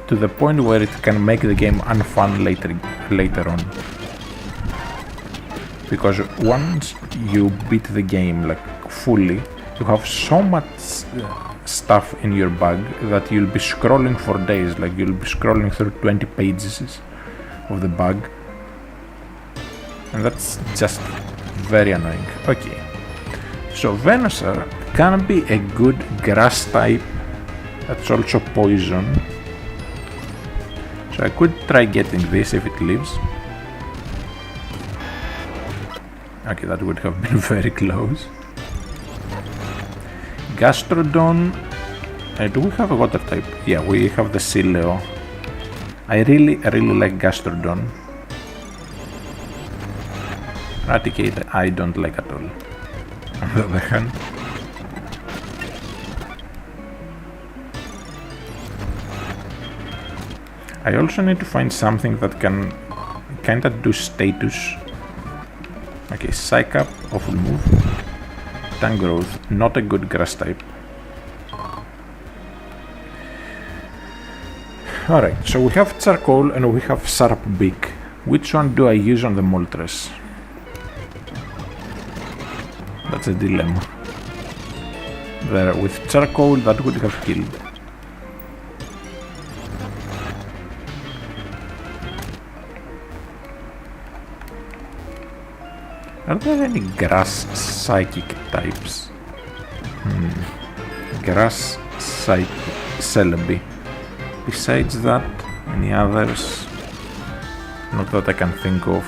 to the point where it can make the game unfun later on. Because once you beat the game like fully, you have so much stuff in your bag that you'll be scrolling for days. Like you'll be scrolling through 20 pages of the bag, and that's just very annoying. Okay, so Venusaur can be a good grass type that's also poison, so I could try getting this if it lives. Okay, that would have been very close. Gastrodon. Do we have a water type? Yeah, we have the Sileo. I really like Gastrodon. Raticate, I don't like at all. On the other hand. I also need to find something that can kinda do status. Okay, Psych Up, awful move. Tank Growth, not a good grass type. Alright, so we have Charcoal and we have Sharp Beak. Which one do I use on the Moltres? That's a dilemma. There, with Charcoal that would have killed. Are there any grass psychic types? Grass psychic Celebi. Besides that, any others? Not that I can think of.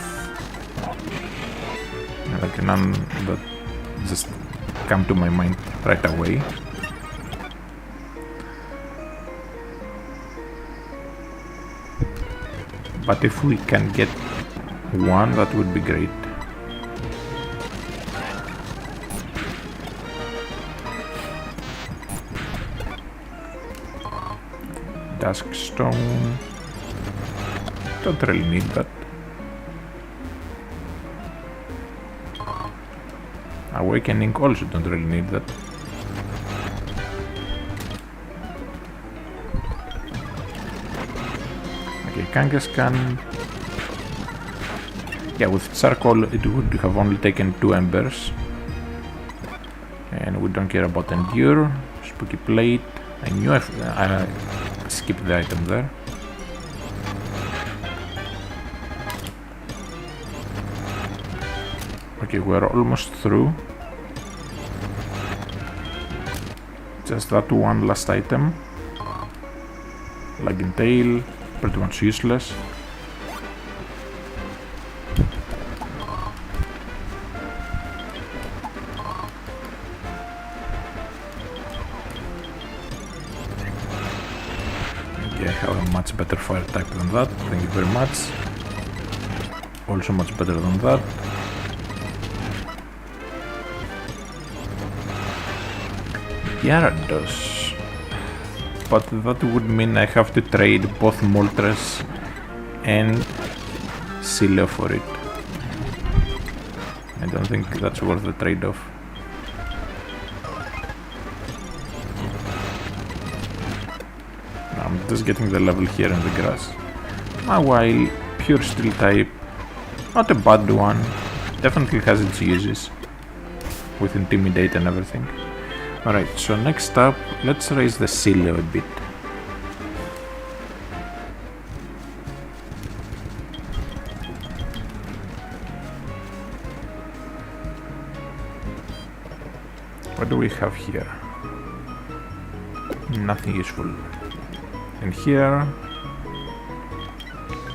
Like none that just come to my mind right away. But if we can get one, that would be great. Duskstone. Don't really need that. Awakening also don't really need that. Okay, Kangaskhan. Yeah, with Charcoal it would have only taken 2 embers. And we don't care about Endure. Spooky Plate. I knew I skipped the item there. Okay, we're almost through. Just that one last item. Lagging Tail, pretty much useless. I have a much better fire type than that, thank you very much. Also much better than that. Gyarados. But that would mean I have to trade both Moltres and Silo for it. I don't think that's worth the trade-off. I'm just getting the level here in the grass. While pure steel type, not a bad one, definitely has its uses with Intimidate and everything. Alright, so next up, let's raise the Silo a bit. What do we have here? Nothing useful. And here,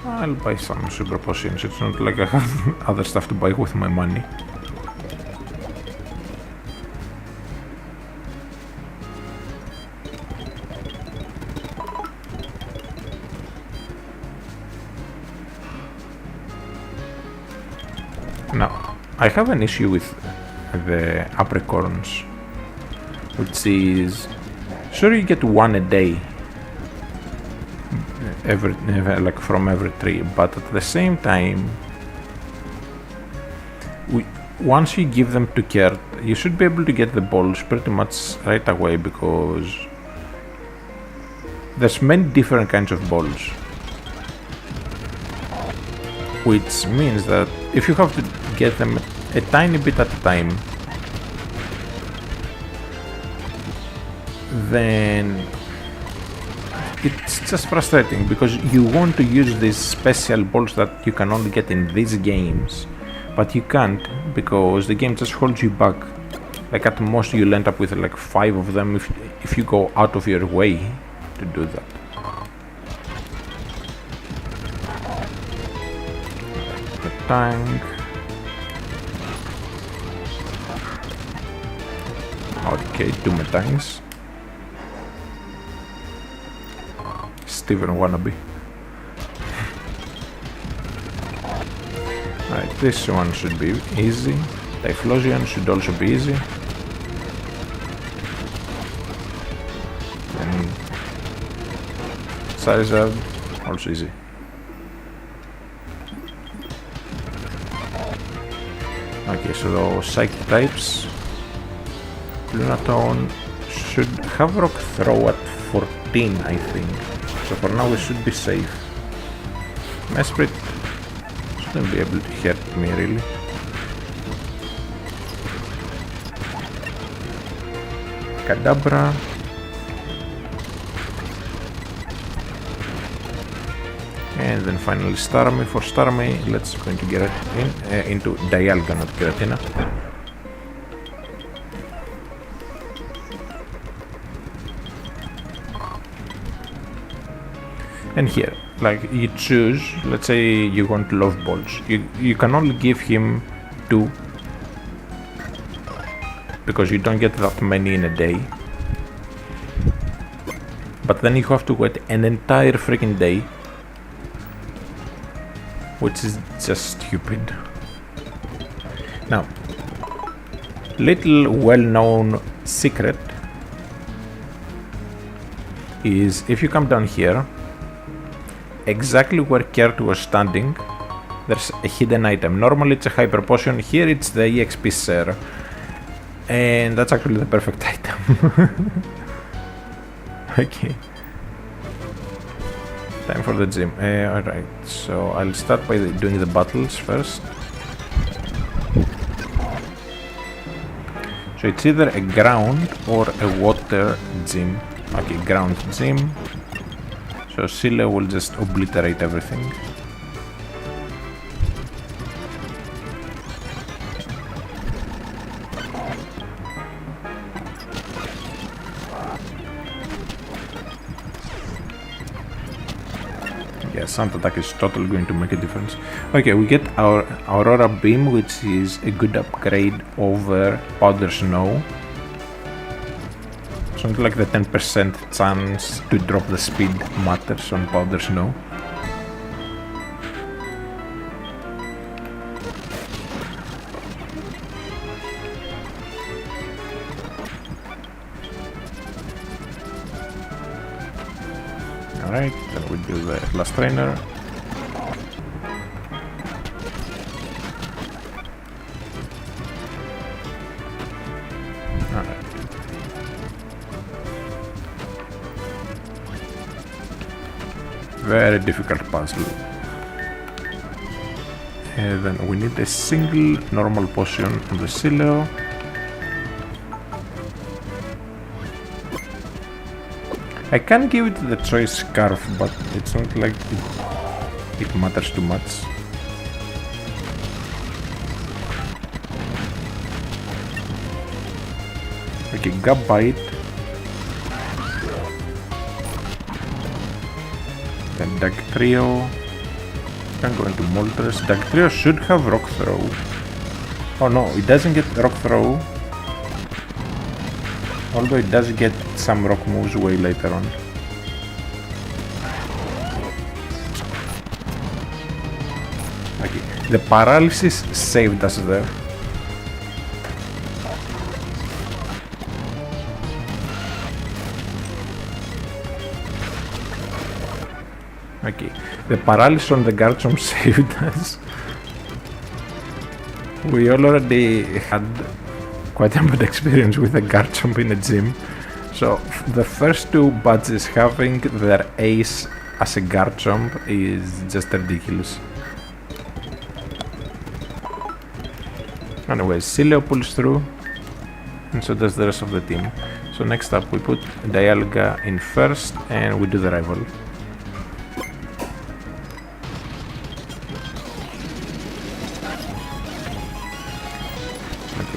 I'll buy some super potions. It's not like I have other stuff to buy with my money. Now, I have an issue with the apricorns, which is, sure you get one a day, like from every tree, but at the same time, once you give them to Kert, you should be able to get the balls pretty much right away, because there's many different kinds of balls, which means that if you have to get them a tiny bit at a time, then it's just frustrating, because you want to use these special balls that you can only get in these games, but you can't, because the game just holds you back. Like at most you'll end up with like 5 of them if you go out of your way to do that. The tank. Okay, 2 Metangs. Steven wannabe. Alright, this one should be easy. Typhlosion should also be easy. And Charizard, also easy. Okay, so psychic types. Lunatone should have rock throw at 14, I think. So for now we should be safe. Mesprit shouldn't be able to hurt me really. Kadabra. And then finally Starmie. For Starmie, let's go into into Dialga, not Giratina. And here, like you choose, let's say you want love balls. You can only give him 2 because you don't get that many in a day. But then you have to wait an entire freaking day, which is just stupid. Now, little well-known secret is if you come down here, exactly where Kert was standing, there's a hidden item. Normally it's a hyper potion, here it's the EXP share, and that's actually the perfect item. Okay. Time for the gym. Alright, so I'll start by doing the battles first. So it's either a ground or a water gym. Okay, ground gym. So Sile will just obliterate everything. Yeah, Sound Attack is totally going to make a difference. Okay, we get our Aurora Beam, which is a good upgrade over Powder Snow. Something like the 10% chance to drop the speed matters on Powder Snow. Alright, then we do the last trainer. Very difficult puzzle. And then we need a single normal potion on the Sileo. I can give it the choice scarf, but it's not like it matters too much. Okay, Gabite. Then Dugtrio. Can go into Moltres. Dugtrio should have Rock Throw. Oh no, it doesn't get Rock Throw. Although it does get some rock moves way later on. Okay, the paralysis saved us there. Okay, the paralysis on the Garchomp saved us. We already had quite a bad experience with a Garchomp in a gym. So the first 2 badges having their ace as a Garchomp is just ridiculous. Anyways, Sileo pulls through, and so does the rest of the team. So next up we put Dialga in first and we do the rival.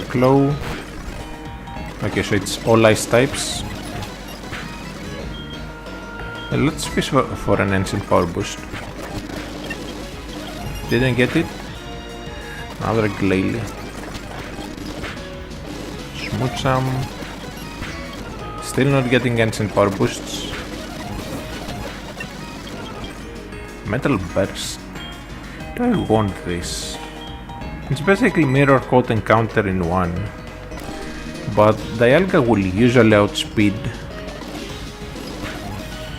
Claw. Okay, so it's all ice types. Let's fish for an ancient power boost. Didn't get it. Another Glalie. Smoocham. Still not getting ancient power boosts. Metal Burst. Do I want this? It's basically mirror coat and counter in one, but Dialga will usually outspeed,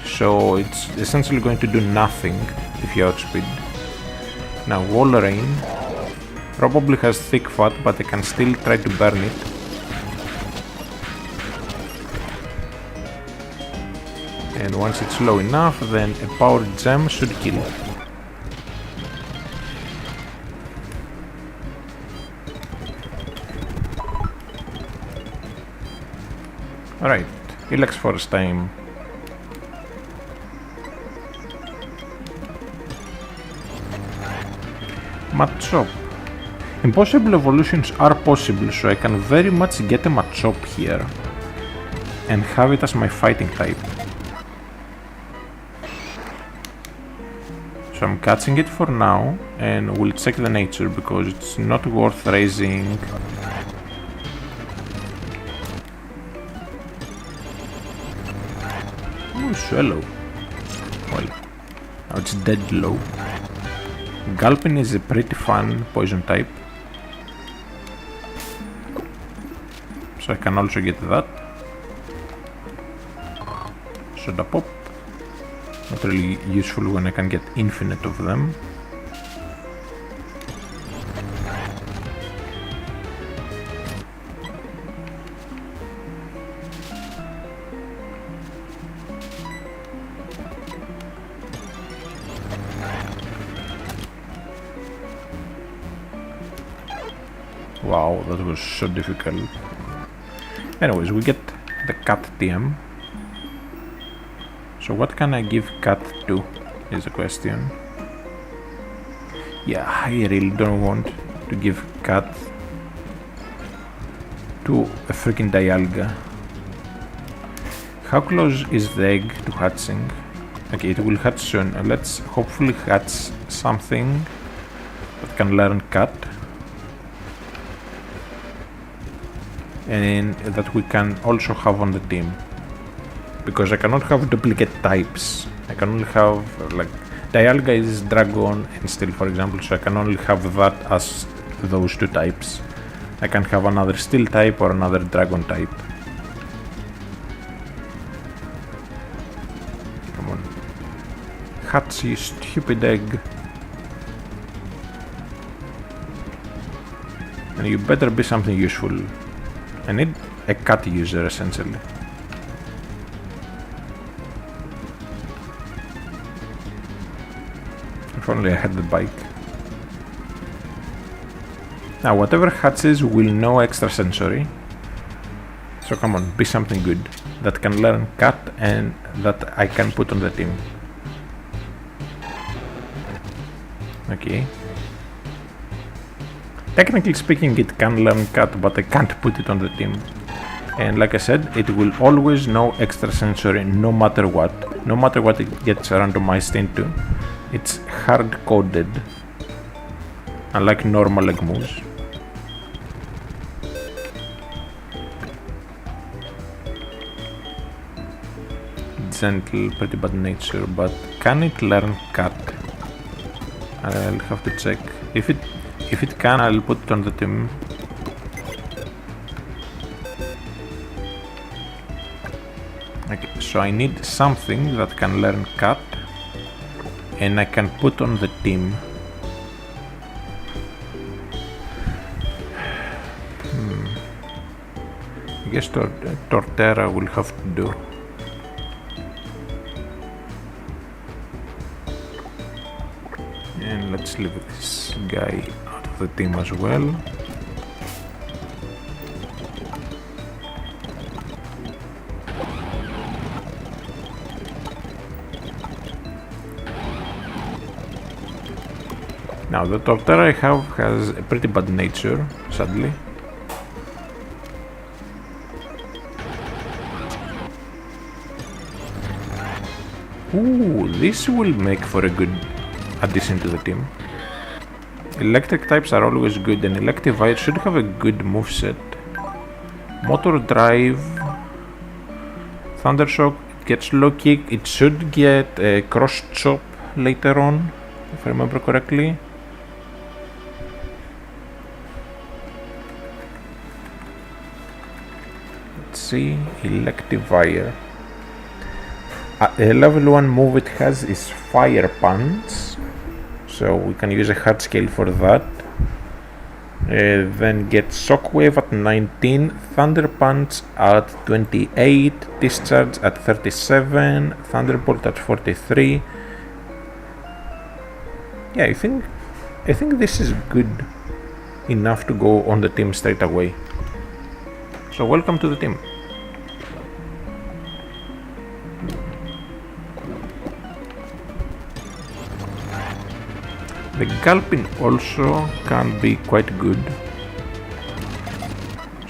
so it's essentially going to do nothing if you outspeed. Now Walrein, Probably has thick fat, but I can still try to burn it. And once it's low enough, then a power gem should kill it. Alright, Ilax Forest time. Machop. Impossible evolutions are possible, so I can very much get a Machop here and have it as my fighting type. So I'm catching it for now and we'll check the nature because it's not worth raising. Oh, swallow. Well, now it's dead low. Gulpin is a pretty fun poison type. So I can also get that. Soda Pop. Not really useful when I can get infinite of them. Wow, that was so difficult. Anyways, we get the cat TM. So what can I give cat to, is the question. Yeah, I really don't want to give cat to a freaking Dialga. How close is the egg to hatching? Okay, it will hatch soon. Let's hopefully hatch something that can learn cat. And that we can also have on the team. Because I cannot have duplicate types. I can only have, like, Dialga is dragon and steel, for example, so I can only have that as those two types. I can have another steel type or another dragon type. Come on. Hatch, you stupid egg. And you better be something useful. I need a cat user, essentially. If only I had the bike. Now, whatever hatches will know extrasensory. So come on, be something good that can learn cat and that I can put on the team. Okay. Technically speaking, it can learn cat, but I can't put it on the team. And like I said, it will always know extrasensory no matter what. No matter what it gets randomized into. It's hard-coded, unlike normal egg moves. Gentle, pretty bad nature, but can it learn cat? I'll have to check. If it can, I'll put it on the team. Okay, so I need something that can learn cat and I can put on the team. I guess Torterra will have to do. And let's leave this guy out of the team as well. Now the Torterra I have has a pretty bad nature, sadly. Ooh, this will make for a good addition to the team. Electric types are always good and Electivire should have a good moveset. Motor Drive, Thundershock, it gets low kick, it should get a Cross Chop later on, if I remember correctly. Let's see, Electivire. A level 1 move it has is Fire Punch, so we can use a hard scale for that. Then get Shockwave at 19, Thunder Punch at 28, Discharge at 37, Thunderbolt at 43. Yeah, I think this is good enough to go on the team straight away. So welcome to the team. The Gulpin also can be quite good,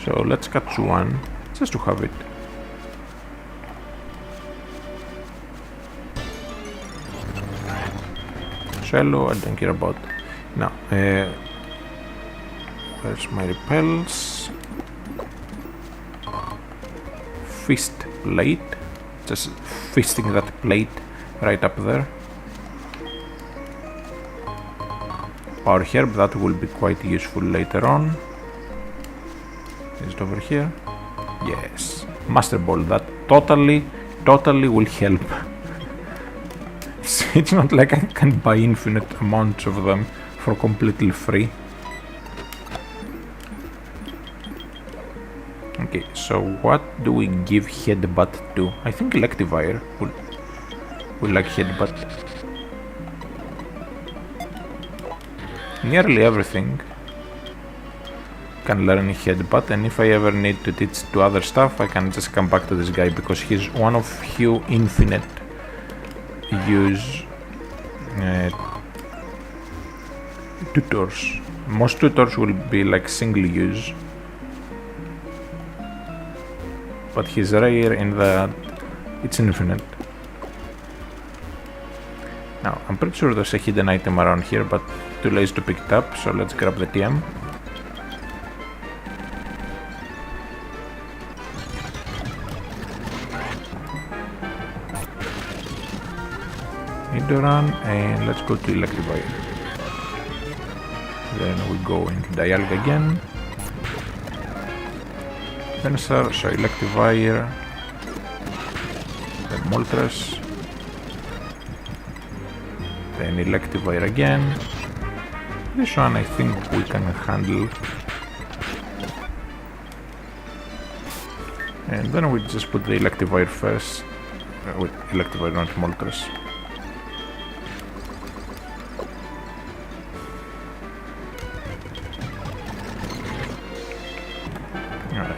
so let's catch one just to have it. Shallow, I don't care about. Now, where's my repels? Fist plate, just fisting that plate right up there. Power Herb, that will be quite useful later on. Is it over here? Yes. Master Ball, that totally will help. It's not like I can buy infinite amounts of them for completely free. Okay, so what do we give Headbutt to? I think Electivire will like Headbutt. Nearly everything can learn Headbutt, and if I ever need to teach to other stuff, I can just come back to this guy because he's one of few infinite use tutors. Most tutors will be like single use, but he's rare in that it's infinite. Now, I'm pretty sure there's a hidden item around here, but too lazy to pick it up, so let's grab the TM. Nidoran, and let's go to Electivire. Then we go into Dialga again. Venusaur, so Electivire. Then Moltres. Then Electivire again. This one I think we can handle. And then we just put the Electivire first. With Electivire, not Moltres. Alright.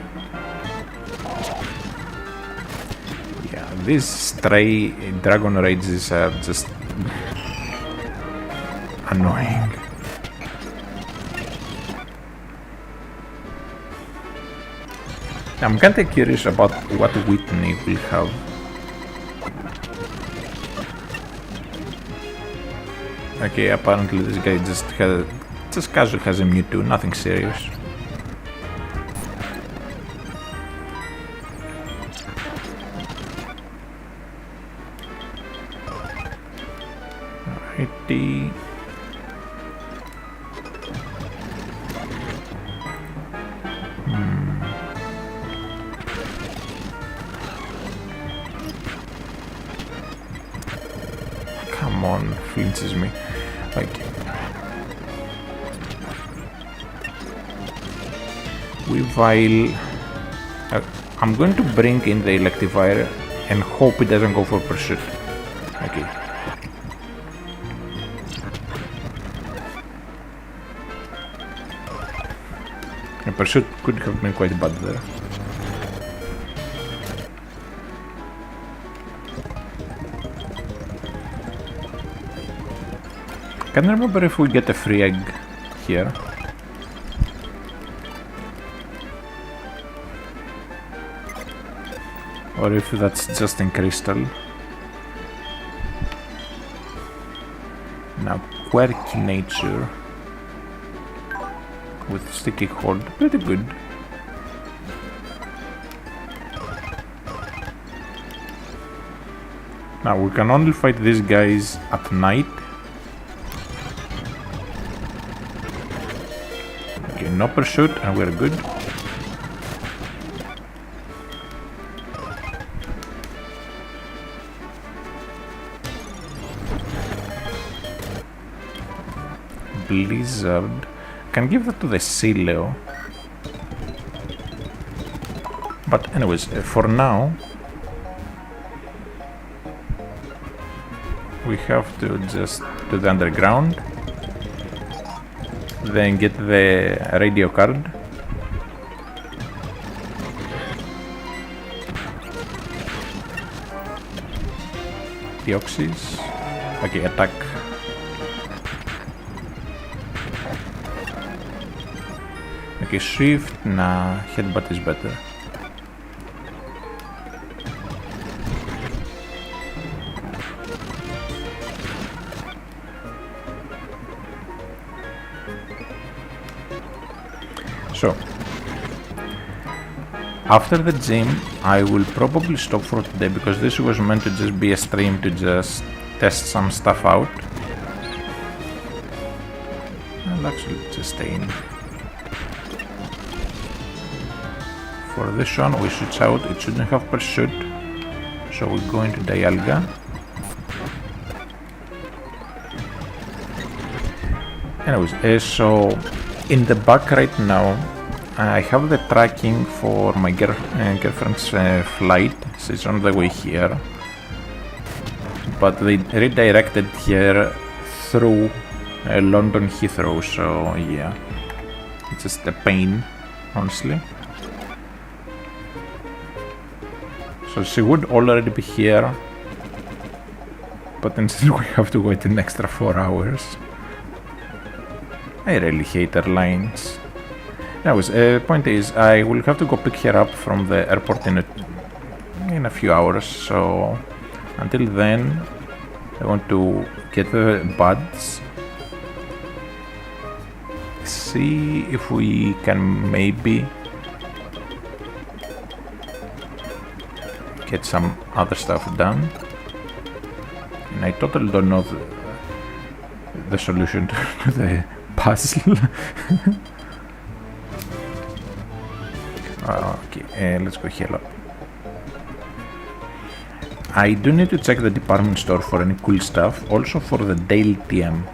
Yeah, these stray Dragon Rages are just annoying. I'm kinda curious about what Whitney will have. Okay, apparently this guy just casually has a Mewtwo, nothing serious. Alrighty. Come on, flinches me. Okay. Weavile. I'm going to bring in the Electivire and hope it doesn't go for Pursuit. Okay. The Pursuit could have been quite bad there. Can't remember if we get a free egg here. Or if that's just in crystal. Now, quirky nature with sticky hold, pretty good. Now we can only fight these guys at night. Okay, no pursuit and we're good. Blizzard. can give that to the Sileo. But anyways, for now, we have to just do the underground, then get the radio card. Deoxys. Okay, attack. Okay, shift. Nah, headbutt is better. So, after the gym, I will probably stop for today because this was meant to just be a stream to just test some stuff out. I'll actually just stay in. For this one, we switch out. It shouldn't have pursuit, so we go into Dialga. Anyways, so in the back right now, I have the tracking for my girlfriend's flight. She's on the way here, but they redirected her through London Heathrow, so yeah, it's just a pain, honestly. So she would already be here, but instead we have to wait an extra 4 hours. I really hate airlines. Anyways, point is, I will have to go pick her up from the airport in a few hours, so until then, I want to get the buds, see if we can maybe get some other stuff done, and I totally don't know the solution to the puzzle. Okay, let's go heal up. I do need to check the department store for any cool stuff, also for the daily TM.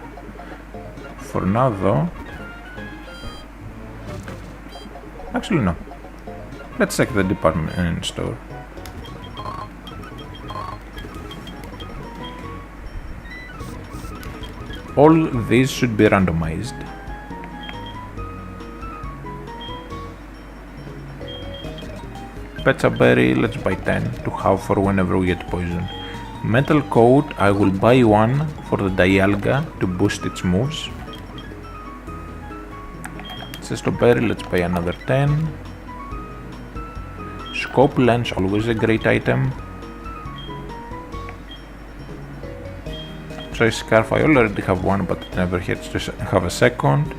For now though, actually no, let's check the department store. All these should be randomized. Petsa berry, let's buy 10 to have for whenever we get poison. Metal coat, I will buy one for the Dialga to boost its moves. Cesto berry, let's buy another 10. Scope lens, always a great item. Choice scarf, I already have one, but it never hurts to have a second.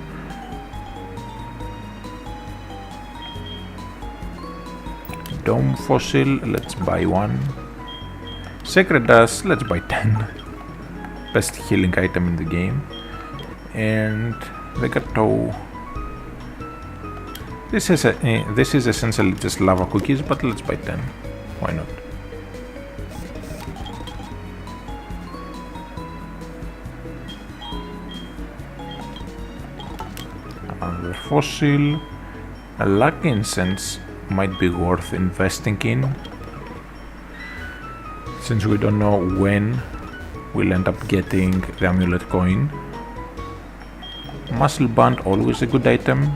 Dome fossil, let's buy one. Sacred dust, let's buy 10. Best healing item in the game. And the gateau. This is essentially just lava cookies, but let's buy 10. Why not? Another fossil. A lucky incense might be worth investing in, since we don't know when we'll end up getting the amulet coin. Muscle band, always a good item.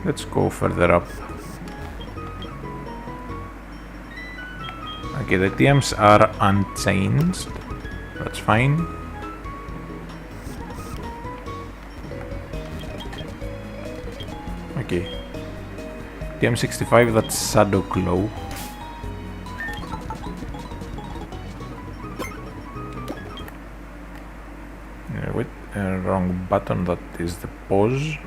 Let's go further up. Okay, the TMs are unchanged. That's fine. Okay. TM65, that's Shadow Glow. Wait, wrong button, that is the pause.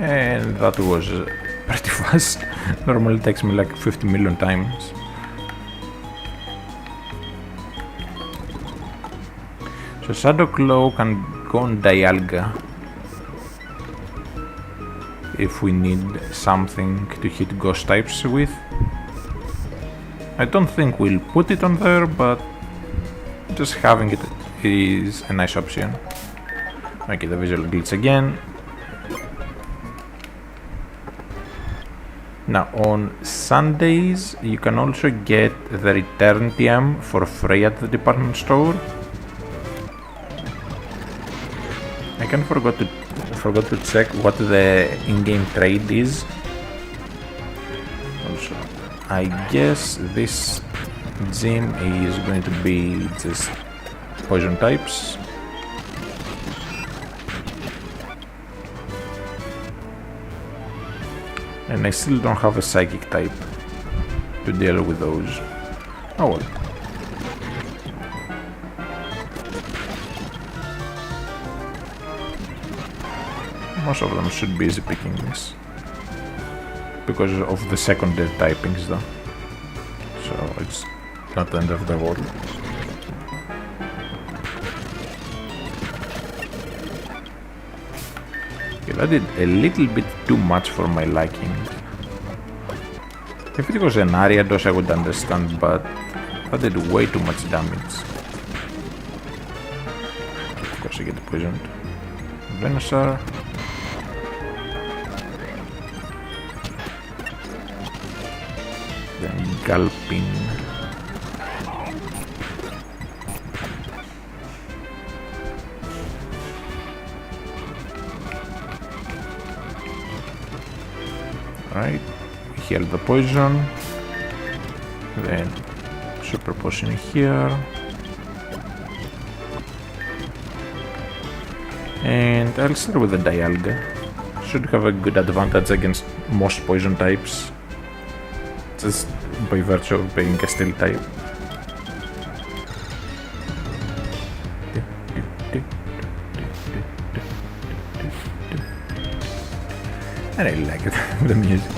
And that was pretty fast. Normally it takes me like 50 million times. So Shadow Claw can go on Dialga if we need something to hit ghost types with. I don't think we'll put it on there, but just having it is a nice option. Okay, the visual glitch again. Now on Sundays you can also get the return TM for free at the department store. I forgot to check what the in-game trade is. Also, I guess this gym is going to be just poison types. And I still don't have a psychic type to deal with those. Oh well. Most of them should be easy pickings because of the secondary typings though, so it's not the end of the world. Okay, that did a little bit too much for my liking. If it was an Ariados I would understand, but that did way too much damage. Of course I get poisoned. Venusaur. Then Gulpin. Alright, heal the poison. Then super potion here. And I'll start with the Dialga. Should have a good advantage against most poison types, just by virtue of being a steel type. I really like it, the music.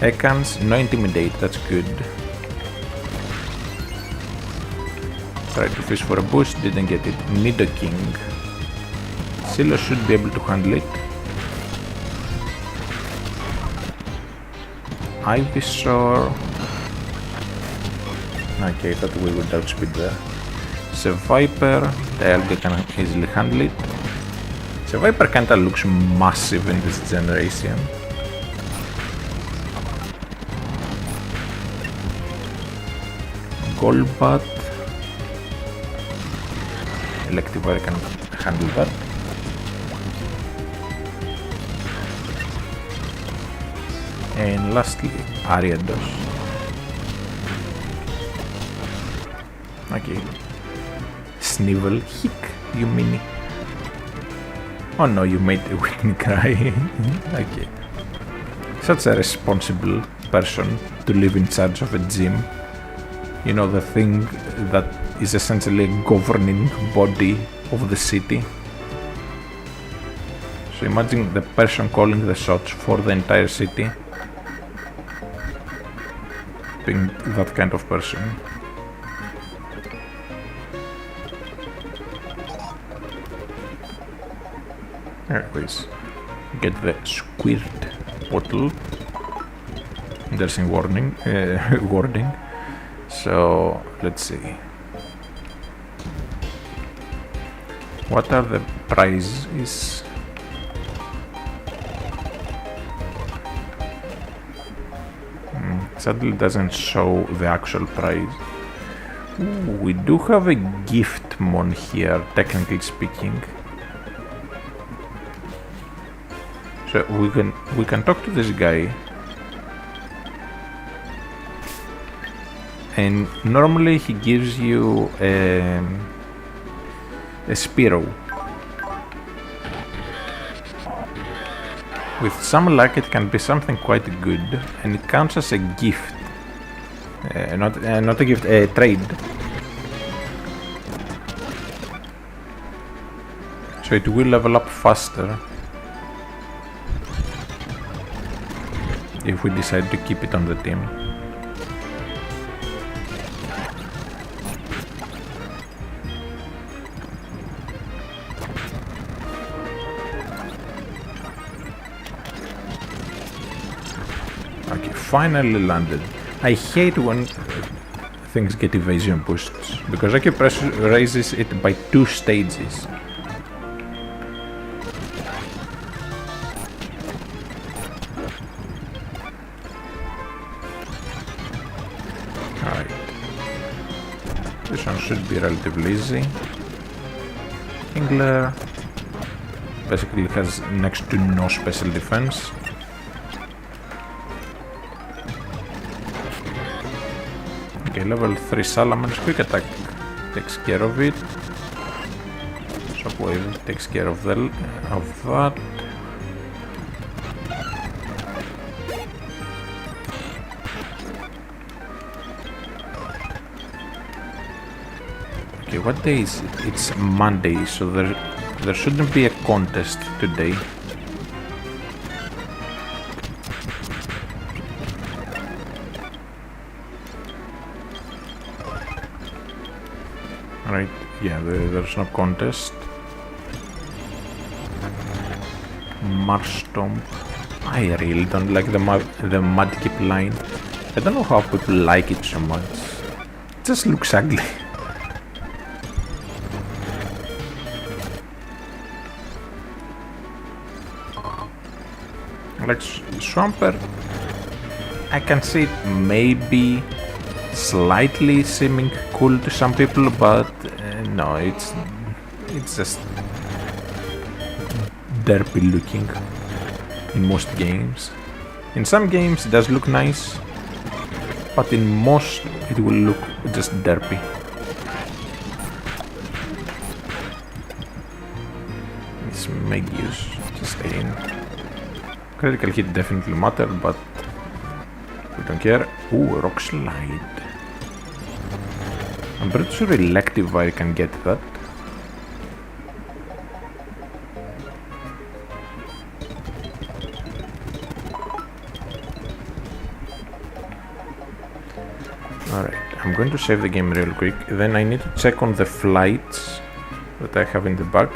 Ekans, no intimidate, that's good. Tried to fish for a boost, didn't get it. Nidoking. Silo should be able to handle it. Ivysaur. Okay, thought we would outspeed there. Seviper, Dialga can easily handle it. Seviper kinda looks massive in this generation. Golbat. Electivire can handle that. And lastly, Ariados. Okay. Snivel. Hick, you mini. Oh no, you made a Whitney cry. Okay. Such a responsible person to live in charge of a gym. You know, the thing that is essentially a governing body of the city. So imagine the person calling the shots for the entire city being that kind of person. Anyways, get the squirt bottle. Interesting wording. So let's see. What are the prizes? Sadly doesn't show the actual prize. Ooh, we do have a gift mon here, technically speaking. So we can talk to this guy. And normally he gives you a Spearow. With some luck it can be something quite good, and it counts as a gift. Not a gift, a trade. So it will level up faster. if we decide to keep it on the team. Okay, finally landed. I hate when things get evasion boosts, because acupressure raises it by 2 stages. Alright. This one should be relatively easy. Kingler basically has next to no special defense. Okay, level 3 Salamence, quick attack takes care of it. Shockwave takes care of that. Okay, what day is it? It's Monday, so there shouldn't be a contest today. Right, yeah, there's no contest. Marstomp. I really don't like the Mudkip line. I don't know how people like it so much. It just looks ugly. Like Swampert, I can see it maybe slightly seeming cool to some people, but no, it's just derpy looking in most games. In some games it does look nice, but in most it will look just derpy. It's Megius just in. Critical hit definitely matter, but we don't care. Ooh, Rock Slide. I'm pretty sure Electivire can get that. Alright, I'm going to save the game real quick. Then I need to check on the flights that I have in the back.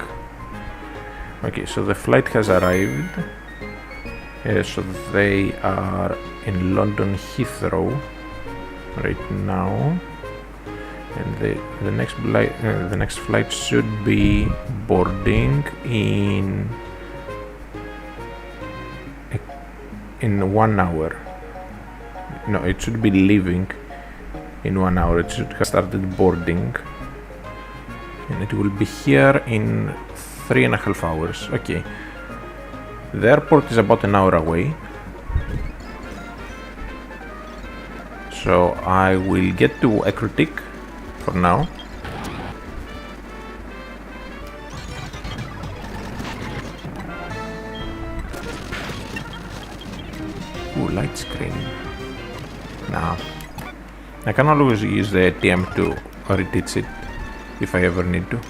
Okay, so the flight has arrived. So they are in London Heathrow right now, and the next flight should be boarding in 1 hour. No, it should be leaving in 1 hour. It should have started boarding, and it will be here in 3.5 hours. Okay. The airport is about an hour away, so I will get to Ecrutic for now. Ooh, light screen. Nah, I can always use the ATM to reteach it if I ever need to.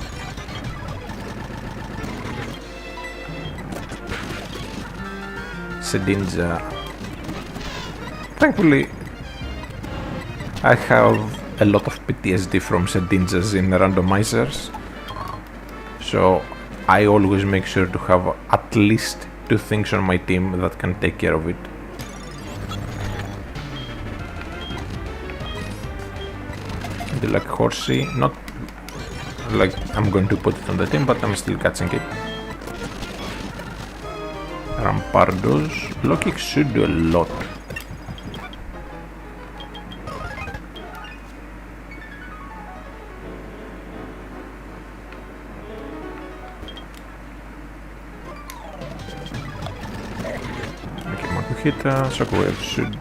Sedinja. Thankfully, I have a lot of PTSD from Sedinjas in randomizers, so I always make sure to have at least 2 things on my team that can take care of it. I like Horsey, not like I'm going to put it on the team, but I'm still catching it. Rampardos. Low-kick should do a lot. Okay, Makuhita, Shockwave should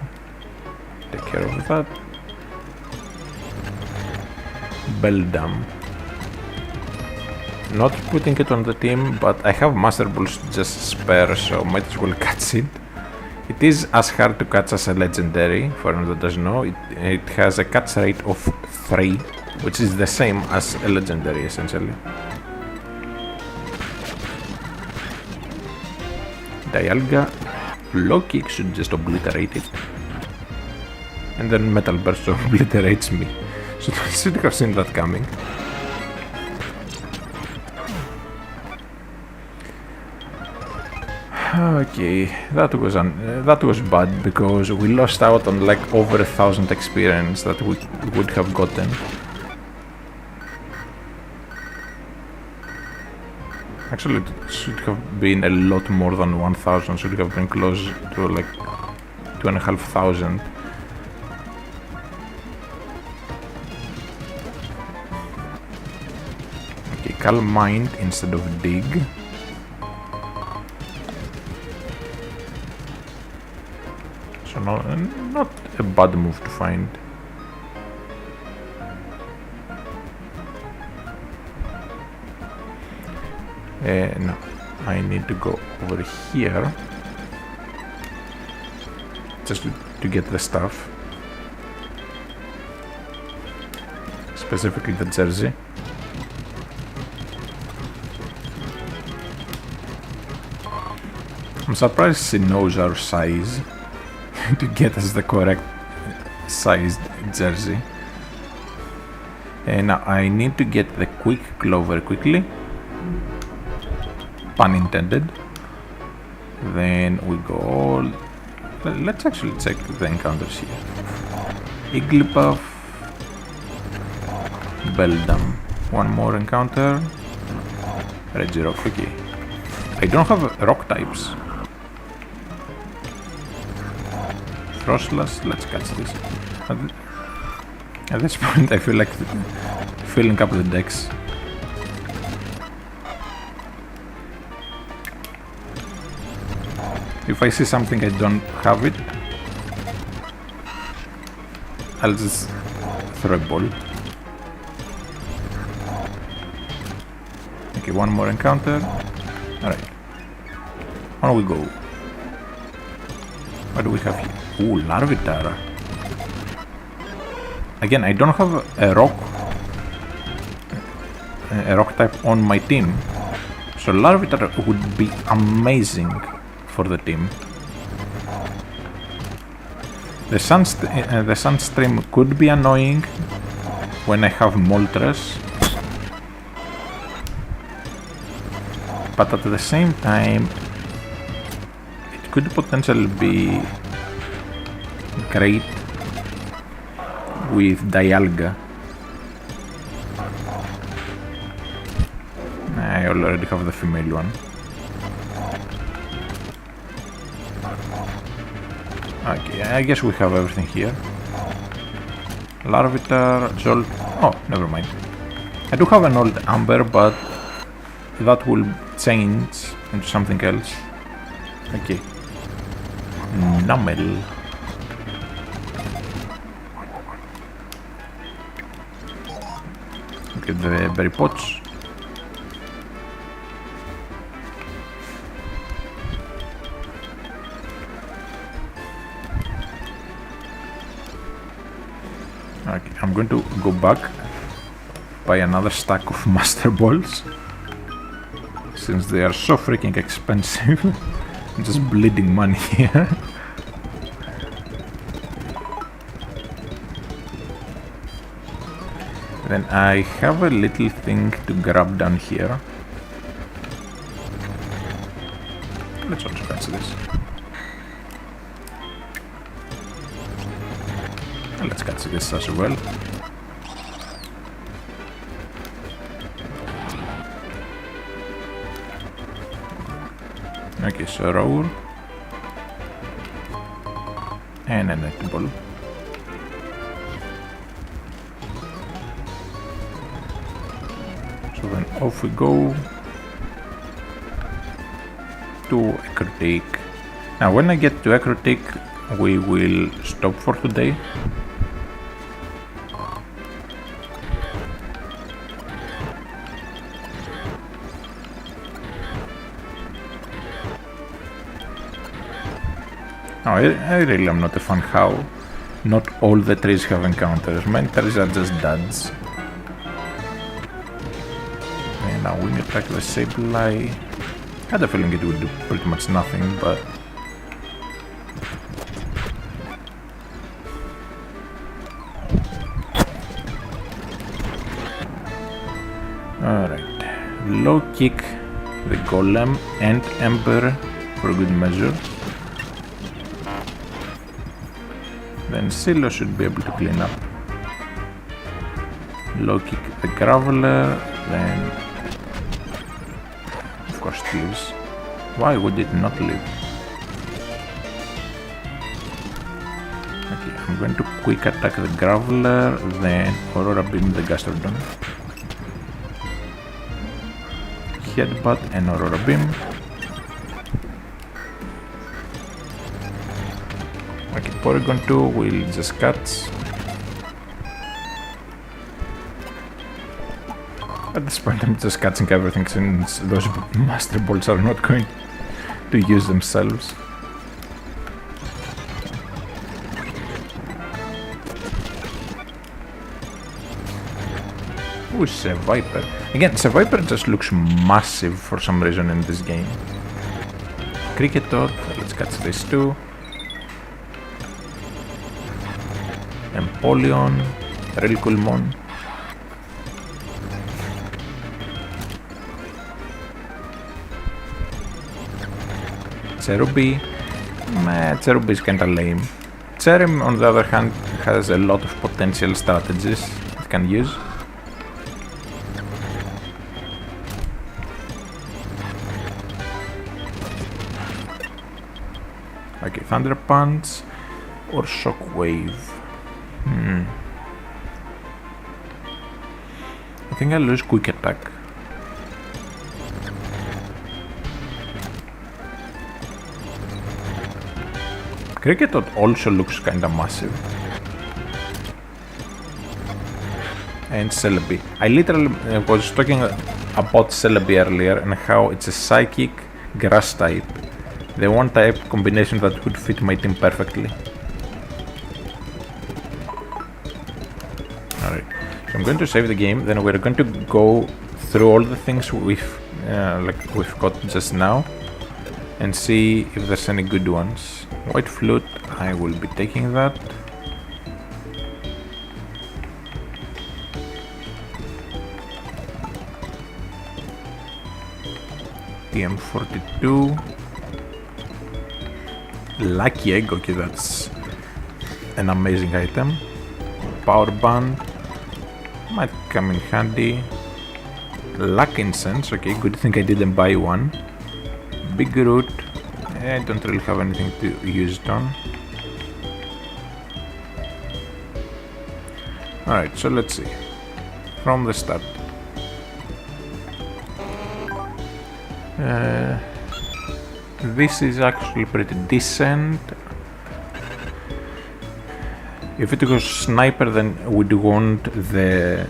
take care of that. Beldam. Not putting it on the team, but I have Master Balls just spare, so might as well catch it. It is as hard to catch as a legendary, for anyone that doesn't know. It has a catch rate of 3, which is the same as a legendary essentially. Dialga. Low kick should just obliterate it. And then Metal Burst obliterates me. So I should have seen that coming. Okay, that was bad because we lost out on like over 1,000 experience that we would have gotten. Actually, it should have been a lot more than 1,000. Should have been close to like 2,500. Okay, Calm Mind instead of Dig. So not a bad move to find. No, I need to go over here just to get the stuff, specifically the jersey. I'm surprised she knows our size to get us the correct sized jersey. And now I need to get the quick clover quickly, pun intended. Then we go, let's actually check the encounters here. Igglybuff, Beldam, one more encounter, Regirock. Okay, I don't have rock types. Frostlass, let's catch this. At this point I feel like filling up the decks. If I see something I don't have it, I'll just throw a ball. Okay, one more encounter. Alright. On we go. What do we have here? Ooh, Larvitar. Again, I don't have a rock type on my team, so Larvitar would be amazing for the team. The Sunstream could be annoying when I have Moltres, but at the same time it could potentially be great with Dialga. I already have the female one. Okay, I guess we have everything here. Larvitar, Jolt. Oh, never mind. I do have an old Amber, but that will change into something else. Okay. Numel. Okay, the berry pots. Okay, I'm going to go back, buy another stack of Master Balls, since they are so freaking expensive. I'm just bleeding money here. Then I have a little thing to grab down here. Let's also catch this. Let's catch this as well. Okay, so roll and a netball. So then off we go to Ecruteak. Now when I get to Ecruteak, we will stop for today. No, I really am not a fan how not all the trees have encounters. Many trees are just duds. And now we attack the Sableye. I had a feeling it would do pretty much nothing, but Alright, low kick the golem and ember for good measure. Then Silo should be able to clean up. Low kick the graveler, then of course it leaves. Why would it not leave? Okay, I'm going to quick attack the graveler, then Aurora Beam the Gastrodon. Headbutt and Aurora Beam. Okay, Porygon 2 will just catch. At this point I'm just catching everything since those Master Balls are not going to use themselves. Ooh, Seviper. Again, Seviper just looks massive for some reason in this game. Cricketot, let's catch this too. Empoleon, Rilkulmon. Cherubi. Cherubi is kinda lame. Cherrim, on the other hand, has a lot of potential strategies it can use. Okay, Thunder Punch or Shockwave. I think I'll lose Quick Attack. Cricketot also looks kinda massive. And Celebi. I literally was talking about Celebi earlier and how it's a psychic grass type. The one type combination that would fit my team perfectly. Alright, so I'm going to save the game, then we're going to go through all the things we've got just now and see if there's any good ones. White Flute, I will be taking that. PM42. Lucky Egg, okay, that's an amazing item. Power Band might come in handy. Luck Incense, okay, good thing I didn't buy one. Big Root, I don't really have anything to use it on. Alright, so let's see. From the start. This is actually pretty decent. If it was Sniper, then we'd want the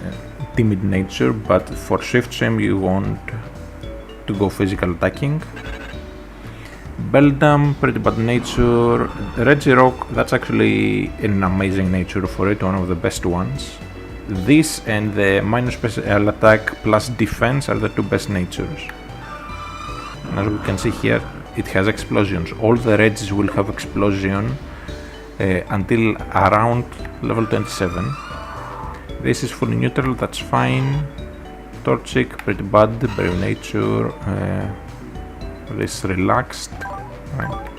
timid nature, but for Swift Swim you want to go physical attacking. Beldam, pretty bad nature. Regirock, that's actually an amazing nature for it, one of the best ones. This and the minus special attack plus defense are the two best natures. And as we can see here, it has explosions. All the Regis will have explosion until around level 27. This is fully neutral, that's fine. Torchic, pretty bad. Brave nature. This relaxed. Right.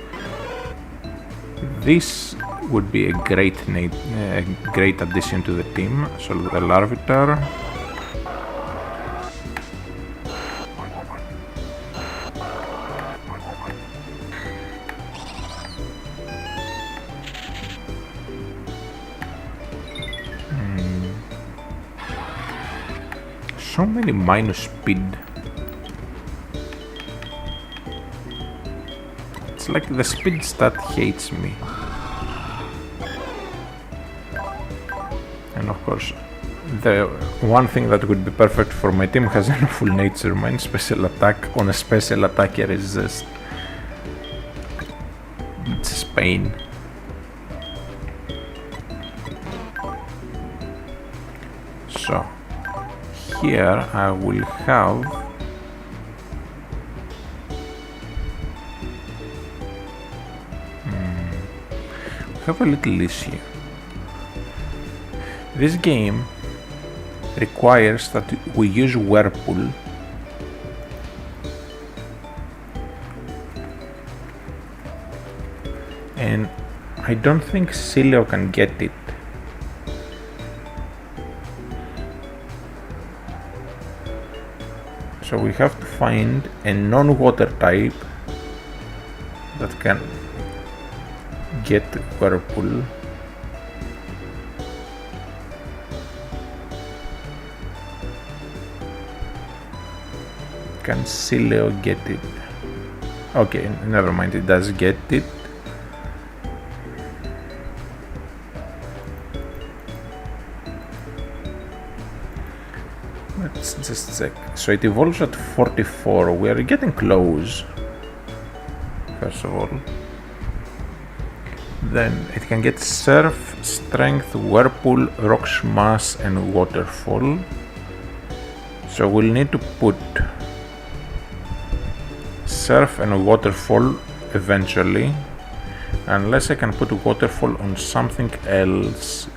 This would be a great addition to the team. So the Larvitar. So many minus speed. It's like the speed stat hates me. And of course, the one thing that would be perfect for my team has no full nature. Mine special attack on a special attacker is just... it's pain. So here I will have a little issue. This game requires that we use Whirlpool. And I don't think Cilio can get it. So we have to find a non-water type that can get Whirlpool. Can Cilio get it? Okay, never mind, it does get it. Let's just check. So it evolves at 44. We are getting close. First of all. Then it can get Surf, Strength, Whirlpool, Rock Smash and Waterfall. So we'll need to put Surf and Waterfall eventually. Unless I can put Waterfall on something else.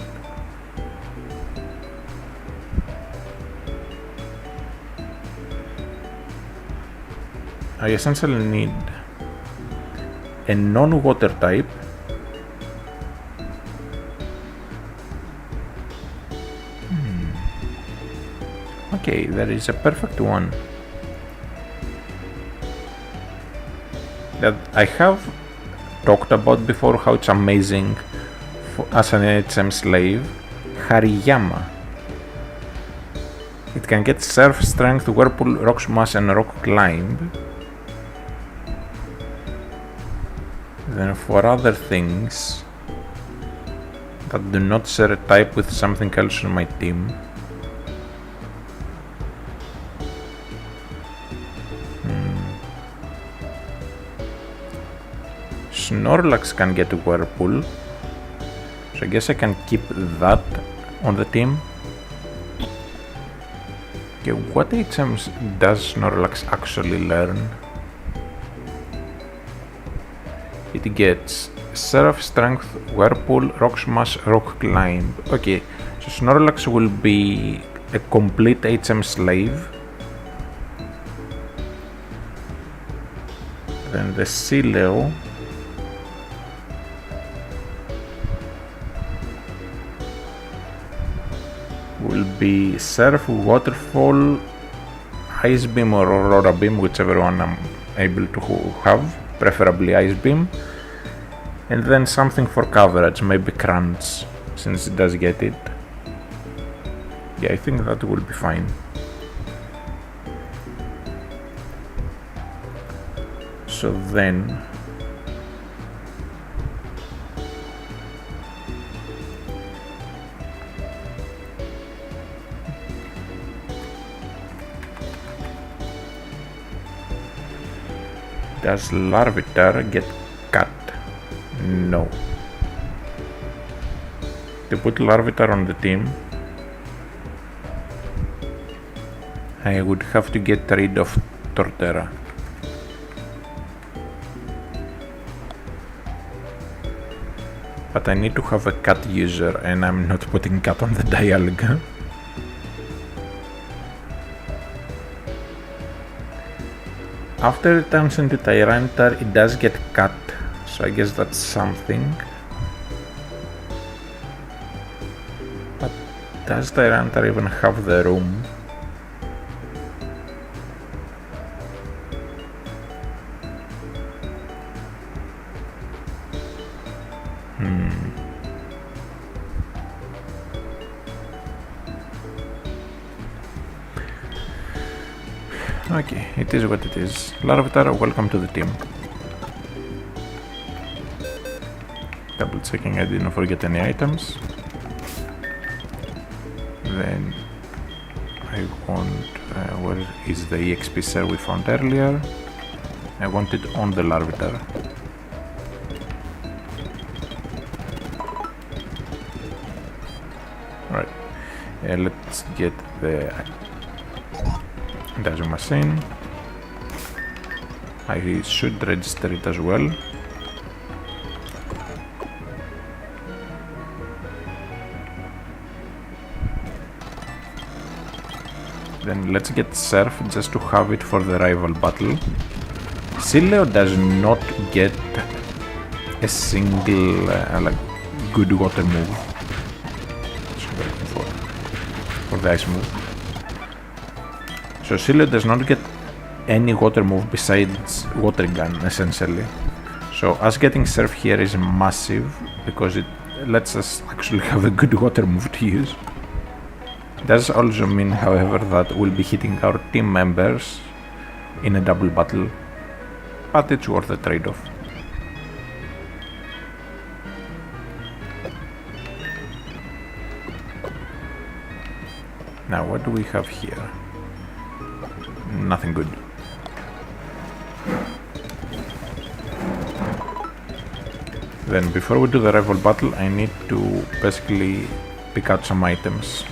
I essentially need a non-water type Okay, there is a perfect one that I have talked about before, how it's amazing as an HM slave. Hariyama. It can get Surf, Strength, Whirlpool, Rock Smash and Rock Climb. Then for other things that do not share a type with something else on my team, Snorlax can get Whirlpool, so I guess I can keep that on the team. Okay, what HMs does Snorlax actually learn? It gets Surf, Strength, Whirlpool, Rock Smash, Rock Climb. Okay, so Snorlax will be a complete HM slave. Then the Cilio will be Surf, Waterfall, Ice Beam or Aurora Beam, whichever one I'm able to have, preferably Ice Beam. And then something for coverage, maybe Crunch, since it does get it. Yeah, I think that will be fine. So then does Larvitar get cut? No. To put Larvitar on the team, I would have to get rid of Torterra. But I need to have a cat user, and I'm not putting cat on the Dialga. After it turns into Tyranitar, it does get cut, so I guess that's something. But does Tyranitar even have the room? Okay, it is what it is. Larvitar, welcome to the team. Double checking I didn't forget any items. Then I want, where is the EXP cell we found earlier? I want it on the Larvitar. Right, let's get the Dazzle Machine. I should register it as well. Then let's get Surf just to have it for the rival battle. Sileo does not get a single like good water move. For the ice move. So Sileo does not get any water move besides water gun essentially. So us getting Surf here is massive because it lets us actually have a good water move to use. Does also mean, however, that we'll be hitting our team members in a double battle, but it's worth the trade-off. Now, what do we have here? Nothing good. Then, before we do the rival battle, I need to basically pick out some items.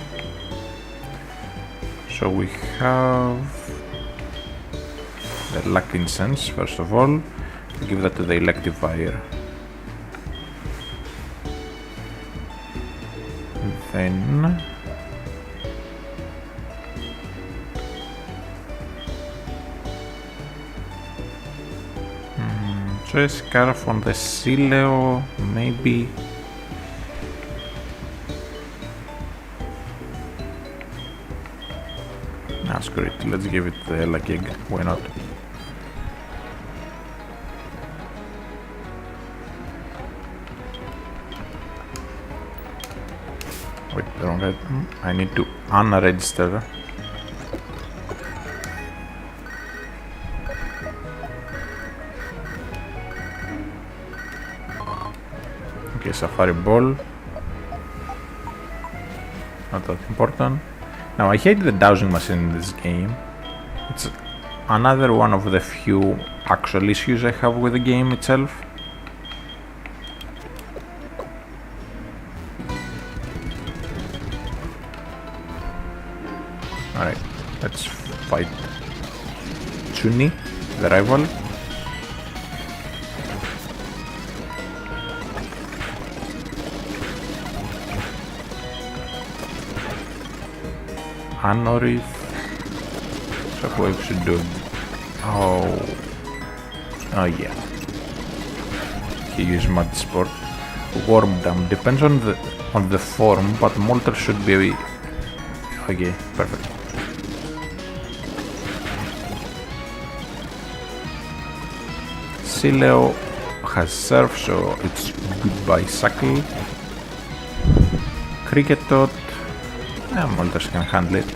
So we have the Luck Incense, first of all. We'll give that to the Electivire. Then so a scarf on the Sileo, maybe. That's great, let's give it the Lucky Egg, why not? Wait, wrong item. I need to unregister. Okay, Safari Ball. Not that important. Now, I hate the dowsing machine in this game. It's another one of the few actual issues I have with the game itself. Alright, let's fight Chuni, the rival. Anorith. Shockwave should do. Oh yeah. He used Mud Sport. Worm Dam depends on the form, but Molter should be okay. Perfect. Sileo has Surf, so it's goodbye Suckle. Cricketot. Molters can handle it.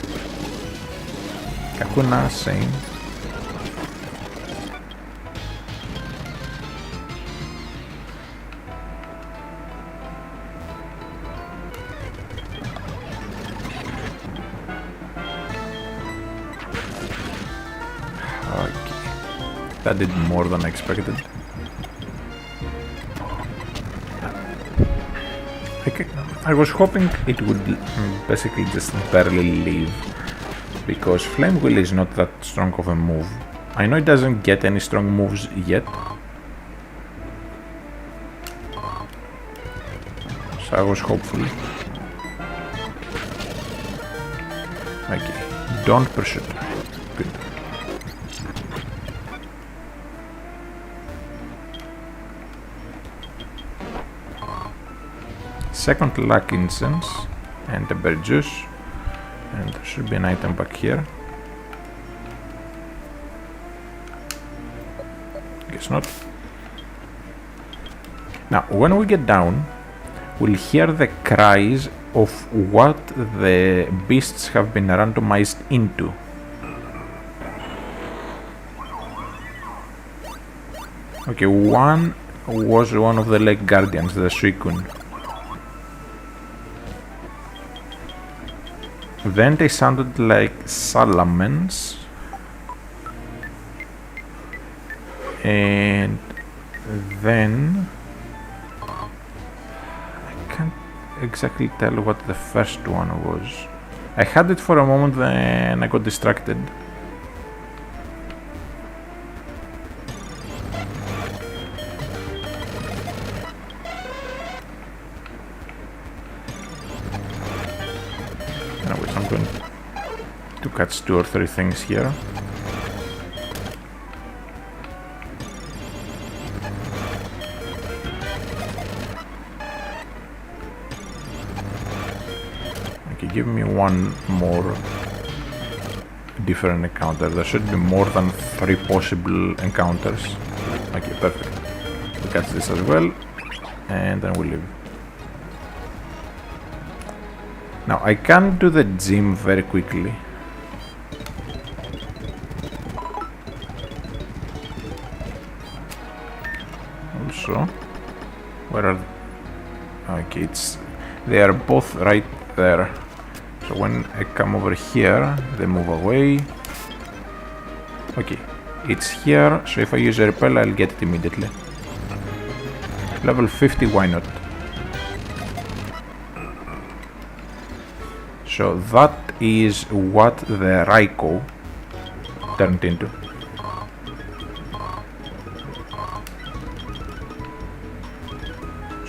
Kakuna, same. Okay. That did more than I expected. I was hoping it would basically just barely leave, because Flame Wheel is not that strong of a move. I know it doesn't get any strong moves yet, so I was hopeful. Okay, don't pursue. Good. Second Luck Incense and a Berry Juice, and there should be an item back here. Guess not. Now, when we get down, we'll hear the cries of what the beasts have been randomized into. Okay, one was one of the Lake Guardians, the Suicune. Then they sounded like salamence, and then I can't exactly tell what the first one was. I had it for a moment, then I got distracted. to catch 2 or 3 things here. Okay, give me one more different encounter. There should be more than 3 possible encounters. Okay, perfect. We catch this as well, and then we leave. Now I can do the gym very quickly. Also, where are... Okay, they are both right there. So when I come over here, they move away. Okay, it's here, so if I use a repel, I'll get it immediately. Level 50, why not? So that is what the Raikou turned into.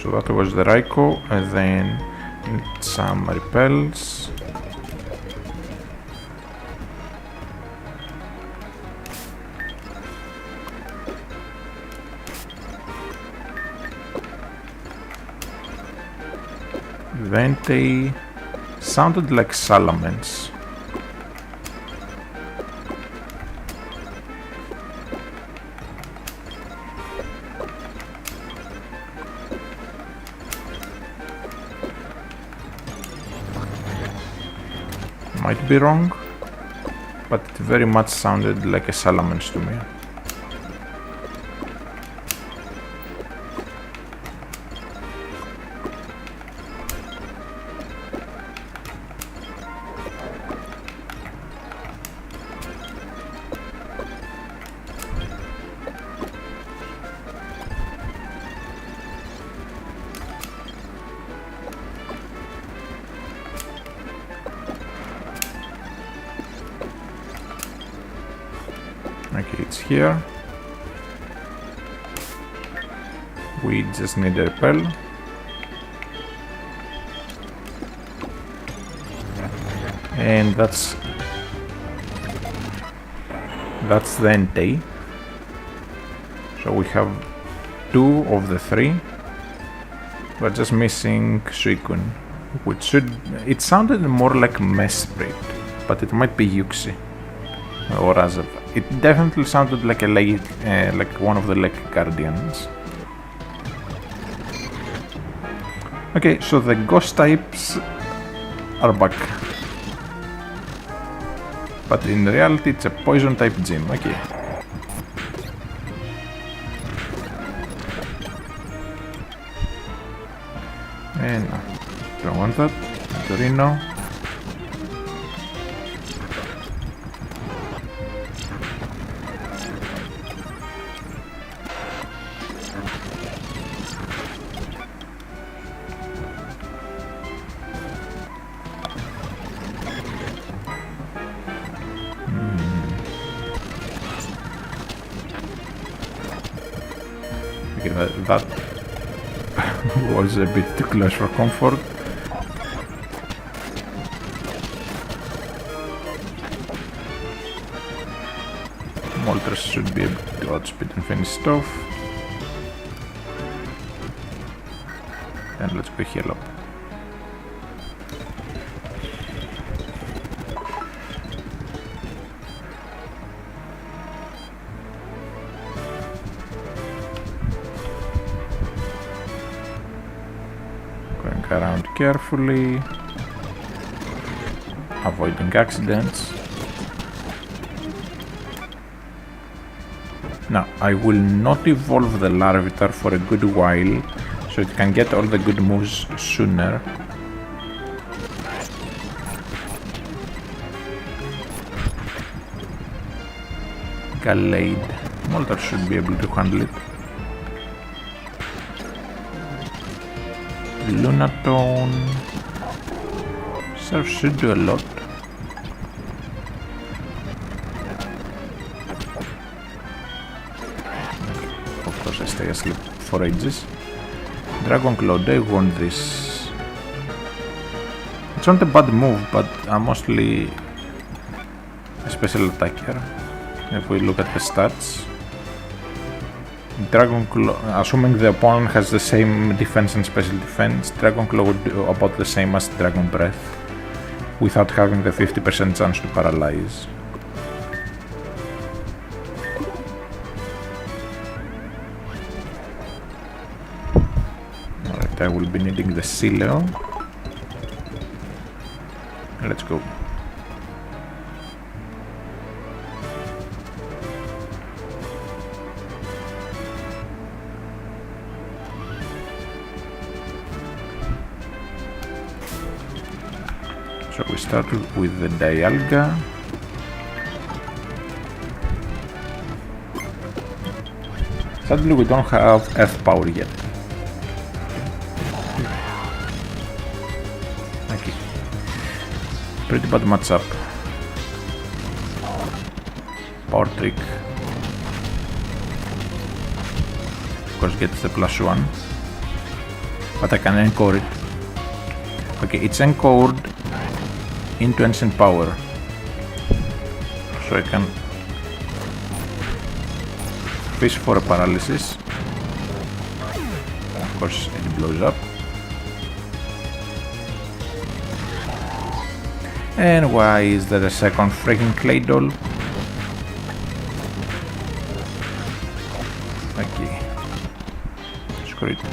So that was the Raikou, and then some repels. Vente sounded like salamence. Might be wrong, but it very much sounded like a salamence to me. Okay, it's here. We just need a repel. And that's the Entei. So we have 2 of the 3. We're just missing Suicune, which should... It sounded more like Mess Spirit, but it might be Yuxi or Azab. It definitely sounded like like one of the Lake Guardians. Okay, so the ghost types are back. But in reality it's a poison type gym, okay. And no, don't want that. Torino. Okay, that was a bit too close for comfort. Moltres should be able to outspeed and finish it off. And let's go heal up. Around carefully, avoiding accidents. Now, I will not evolve the Larvitar for a good while, so it can get all the good moves sooner. Gallade. Moltres should be able to handle it. Lunatone. Surf should do a lot. Of course I stay asleep for ages. Dragon Claw, I want this. It's not a bad move, but I'm mostly a special attacker. If we look at the stats, Dragon Claw, assuming the opponent has the same defense and special defense, Dragon Claw would do about the same as Dragon Breath, without having the 50% chance to paralyze. Alright, I will be needing the Sileo. Let's go. So we start with the Dialga. Sadly, we don't have Earth power yet. Okay. Pretty bad matchup. Power Trick. Of course, gets the +1. But I can encore it. Okay, it's encored into Ancient Power, so I can fish for a paralysis. Of course, it blows up. And why is there a second freaking Clay Doll? Okay, screw it.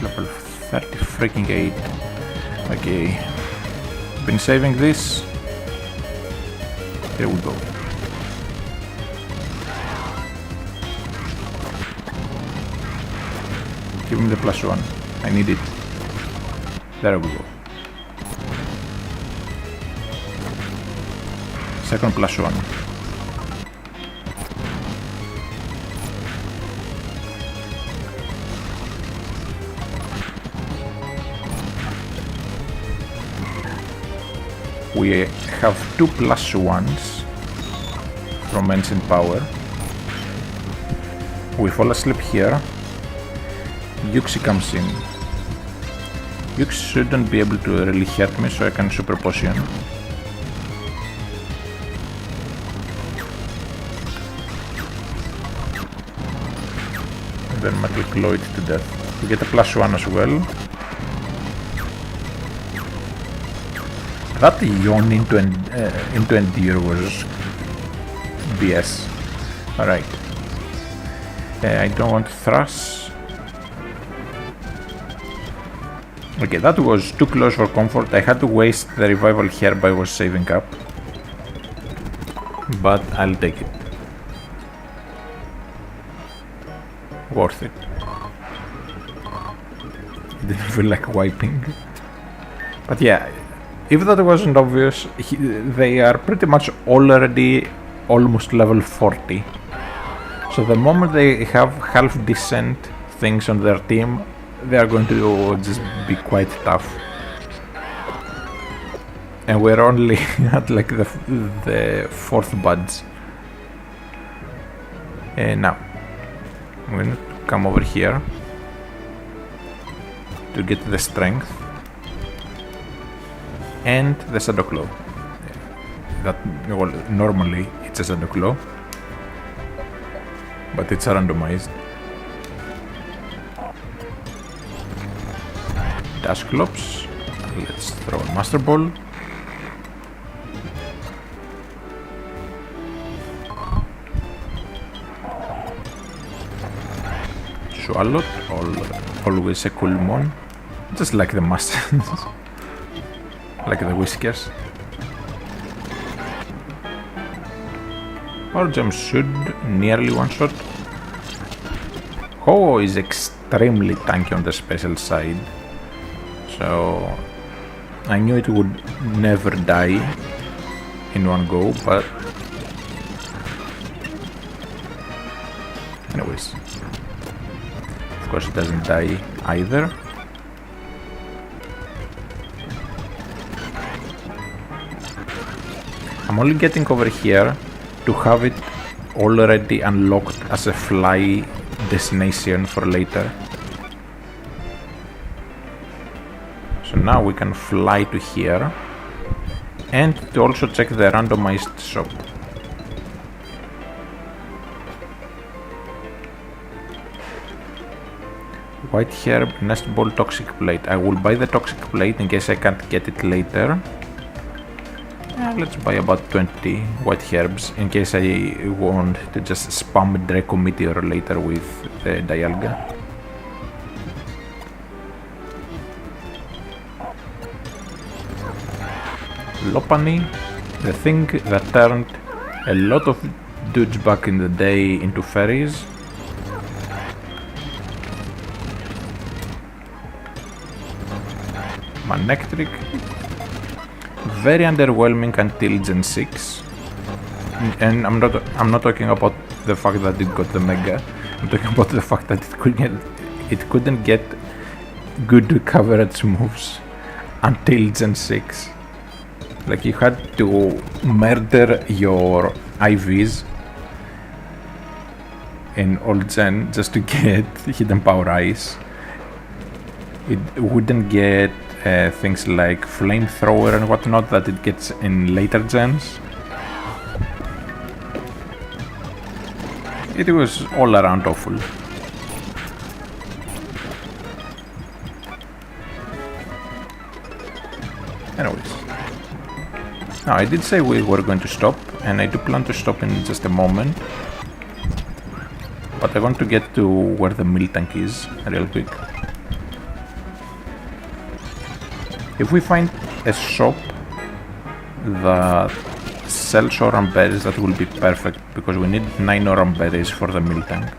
Level 30 freaking 8. Okay. Been saving this. Here we go. Give me the +1. I need it. There we go. Second +1. We have 2 +1s from Ancient Power. We fall asleep here. Yuxi comes in. Yuxi shouldn't be able to really hurt me, so I can Super Potion. And then Metal Claw it to death. We get a +1 as well. That yawn into Endure was BS. Alright. I don't want Thrush. Okay, that was too close for comfort. I had to waste the revival herb I was saving up. But I'll take it. Worth it. Didn't feel like wiping. But yeah, if that wasn't obvious, they are pretty much already almost level 40. So the moment they have half decent things on their team, they are going to just be quite tough. And we're only at like the 4th buds. And now, I'm going to come over here to get the strength. And the Shadow Claw. That, well, normally it's a Shadow Claw, but it's randomized. Dusclops. Let's throw a Master Ball. Swallow. Always a cool mon. Just like the Masters. Like the Whiskers. Power Gem should nearly one-shot. Ho is extremely tanky on the special side, so I knew it would never die in one go, but anyways, of course it doesn't die either. I'm only getting over here to have it already unlocked as a fly destination for later. now we can fly to here and to also check the randomized shop. White herb, nest ball, toxic plate. I will buy the toxic plate in case I can't get it later. Let's buy about 20 white herbs in case I want to just spam Draco Meteor later with the Dialga. Lopunny, the thing that turned a lot of dudes back in the day into fairies. Manectric, very underwhelming until Gen 6, and I'm not talking about the fact that it got the Mega. I'm talking about the fact that it couldn't get good coverage moves until Gen 6. Like, you had to murder your IVs in old Gen just to get Hidden Power Ice. It wouldn't get things like Flamethrower and whatnot that it gets in later gens. It was all around awful. Anyways. Now, I did say we were going to stop, and I do plan to stop in just a moment. But I want to get to where the Miltank is real quick. If we find a shop that sells orange berries, that will be perfect, because we need 9 orange berries for the Miltank.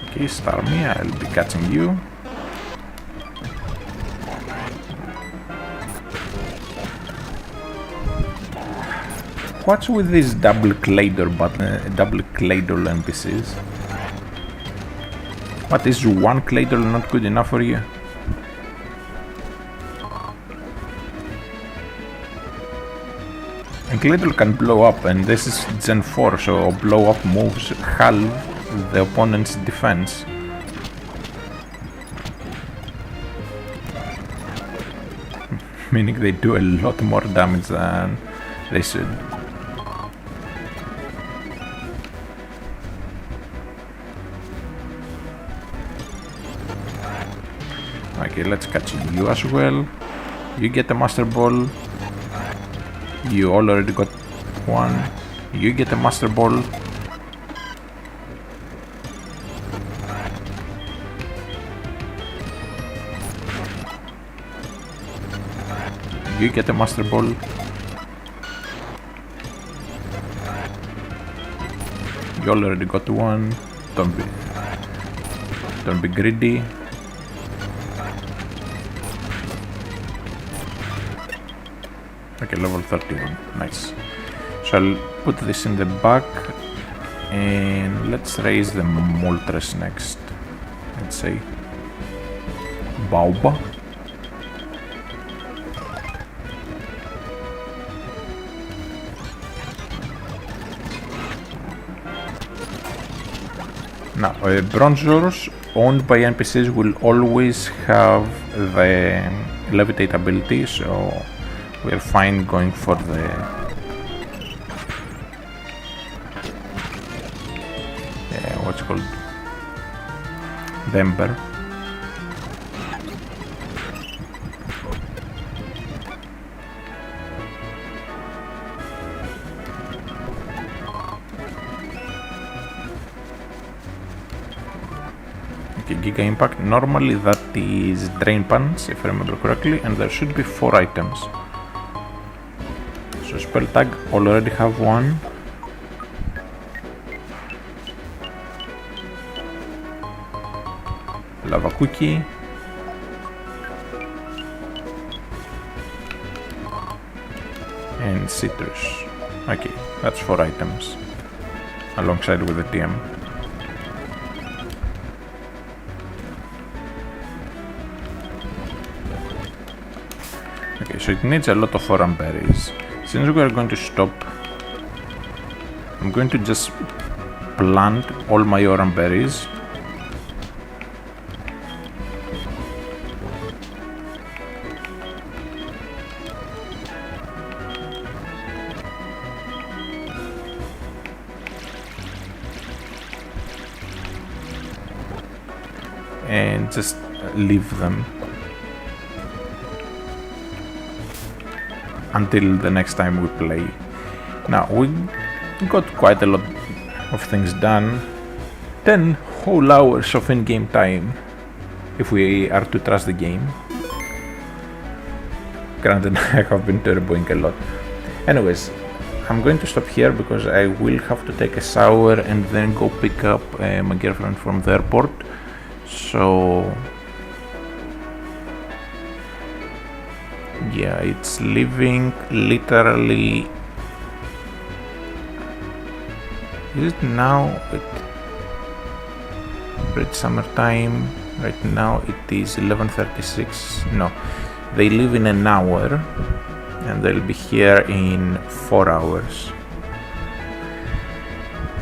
Okay, Starmie, I'll be catching you. What's with these double Claydol NPCs? What, is one Claydol not good enough for you? And Claydol can blow up, and this is Gen 4, so blow up moves halve the opponent's defense. Meaning they do a lot more damage than they should. Okay, let's catch you as well. You get a Master Ball. You already got one. You get a Master Ball. You get a Master Ball. You already got one. Don't be greedy. Okay, level 31, nice. So I'll put this in the back, and let's raise the Moltres next. Let's say Bauba. Now, Bronzors owned by NPCs will always have the Levitate ability, so we're fine going for the what's it called? The Ember. Okay, Giga Impact. Normally that is Drain Punch, if I remember correctly, and there should be 4 items. So spell tag, already have one. Lava Cookie. And Citrus. Okay, that's 4 items. Alongside with the TM. Okay, so it needs a lot of orange berries. Since we are going to stop, I'm going to just plant all my orange berries. And just leave them until the next time we play. Now we got quite a lot of things done. 10 whole hours of in-game time, if we are to trust the game. Granted, I have been turboing a lot. Anyways, I'm going to stop here because I will have to take a shower and then go pick up my girlfriend from the airport. So yeah, it's leaving literally. Is it now? It's summertime. Right now it is 11:36. No, they leave in an hour and they'll be here in 4 hours.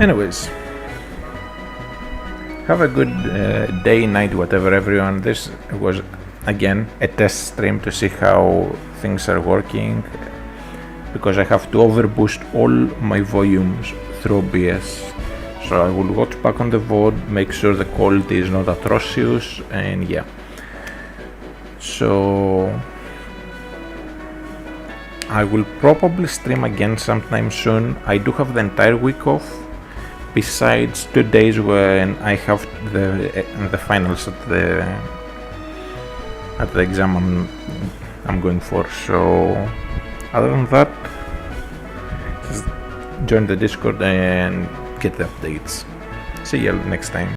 Anyways, have a good day, night, whatever, everyone. This was again a test stream to see how things are working, because I have to overboost all my volumes through OBS. So I will watch back on the VOD, make sure the quality is not atrocious, and yeah. So I will probably stream again sometime soon. I do have the entire week off, besides 2 days when I have the finals at the exam I'm going for. So other than that, just join the Discord and get the updates. See you next time.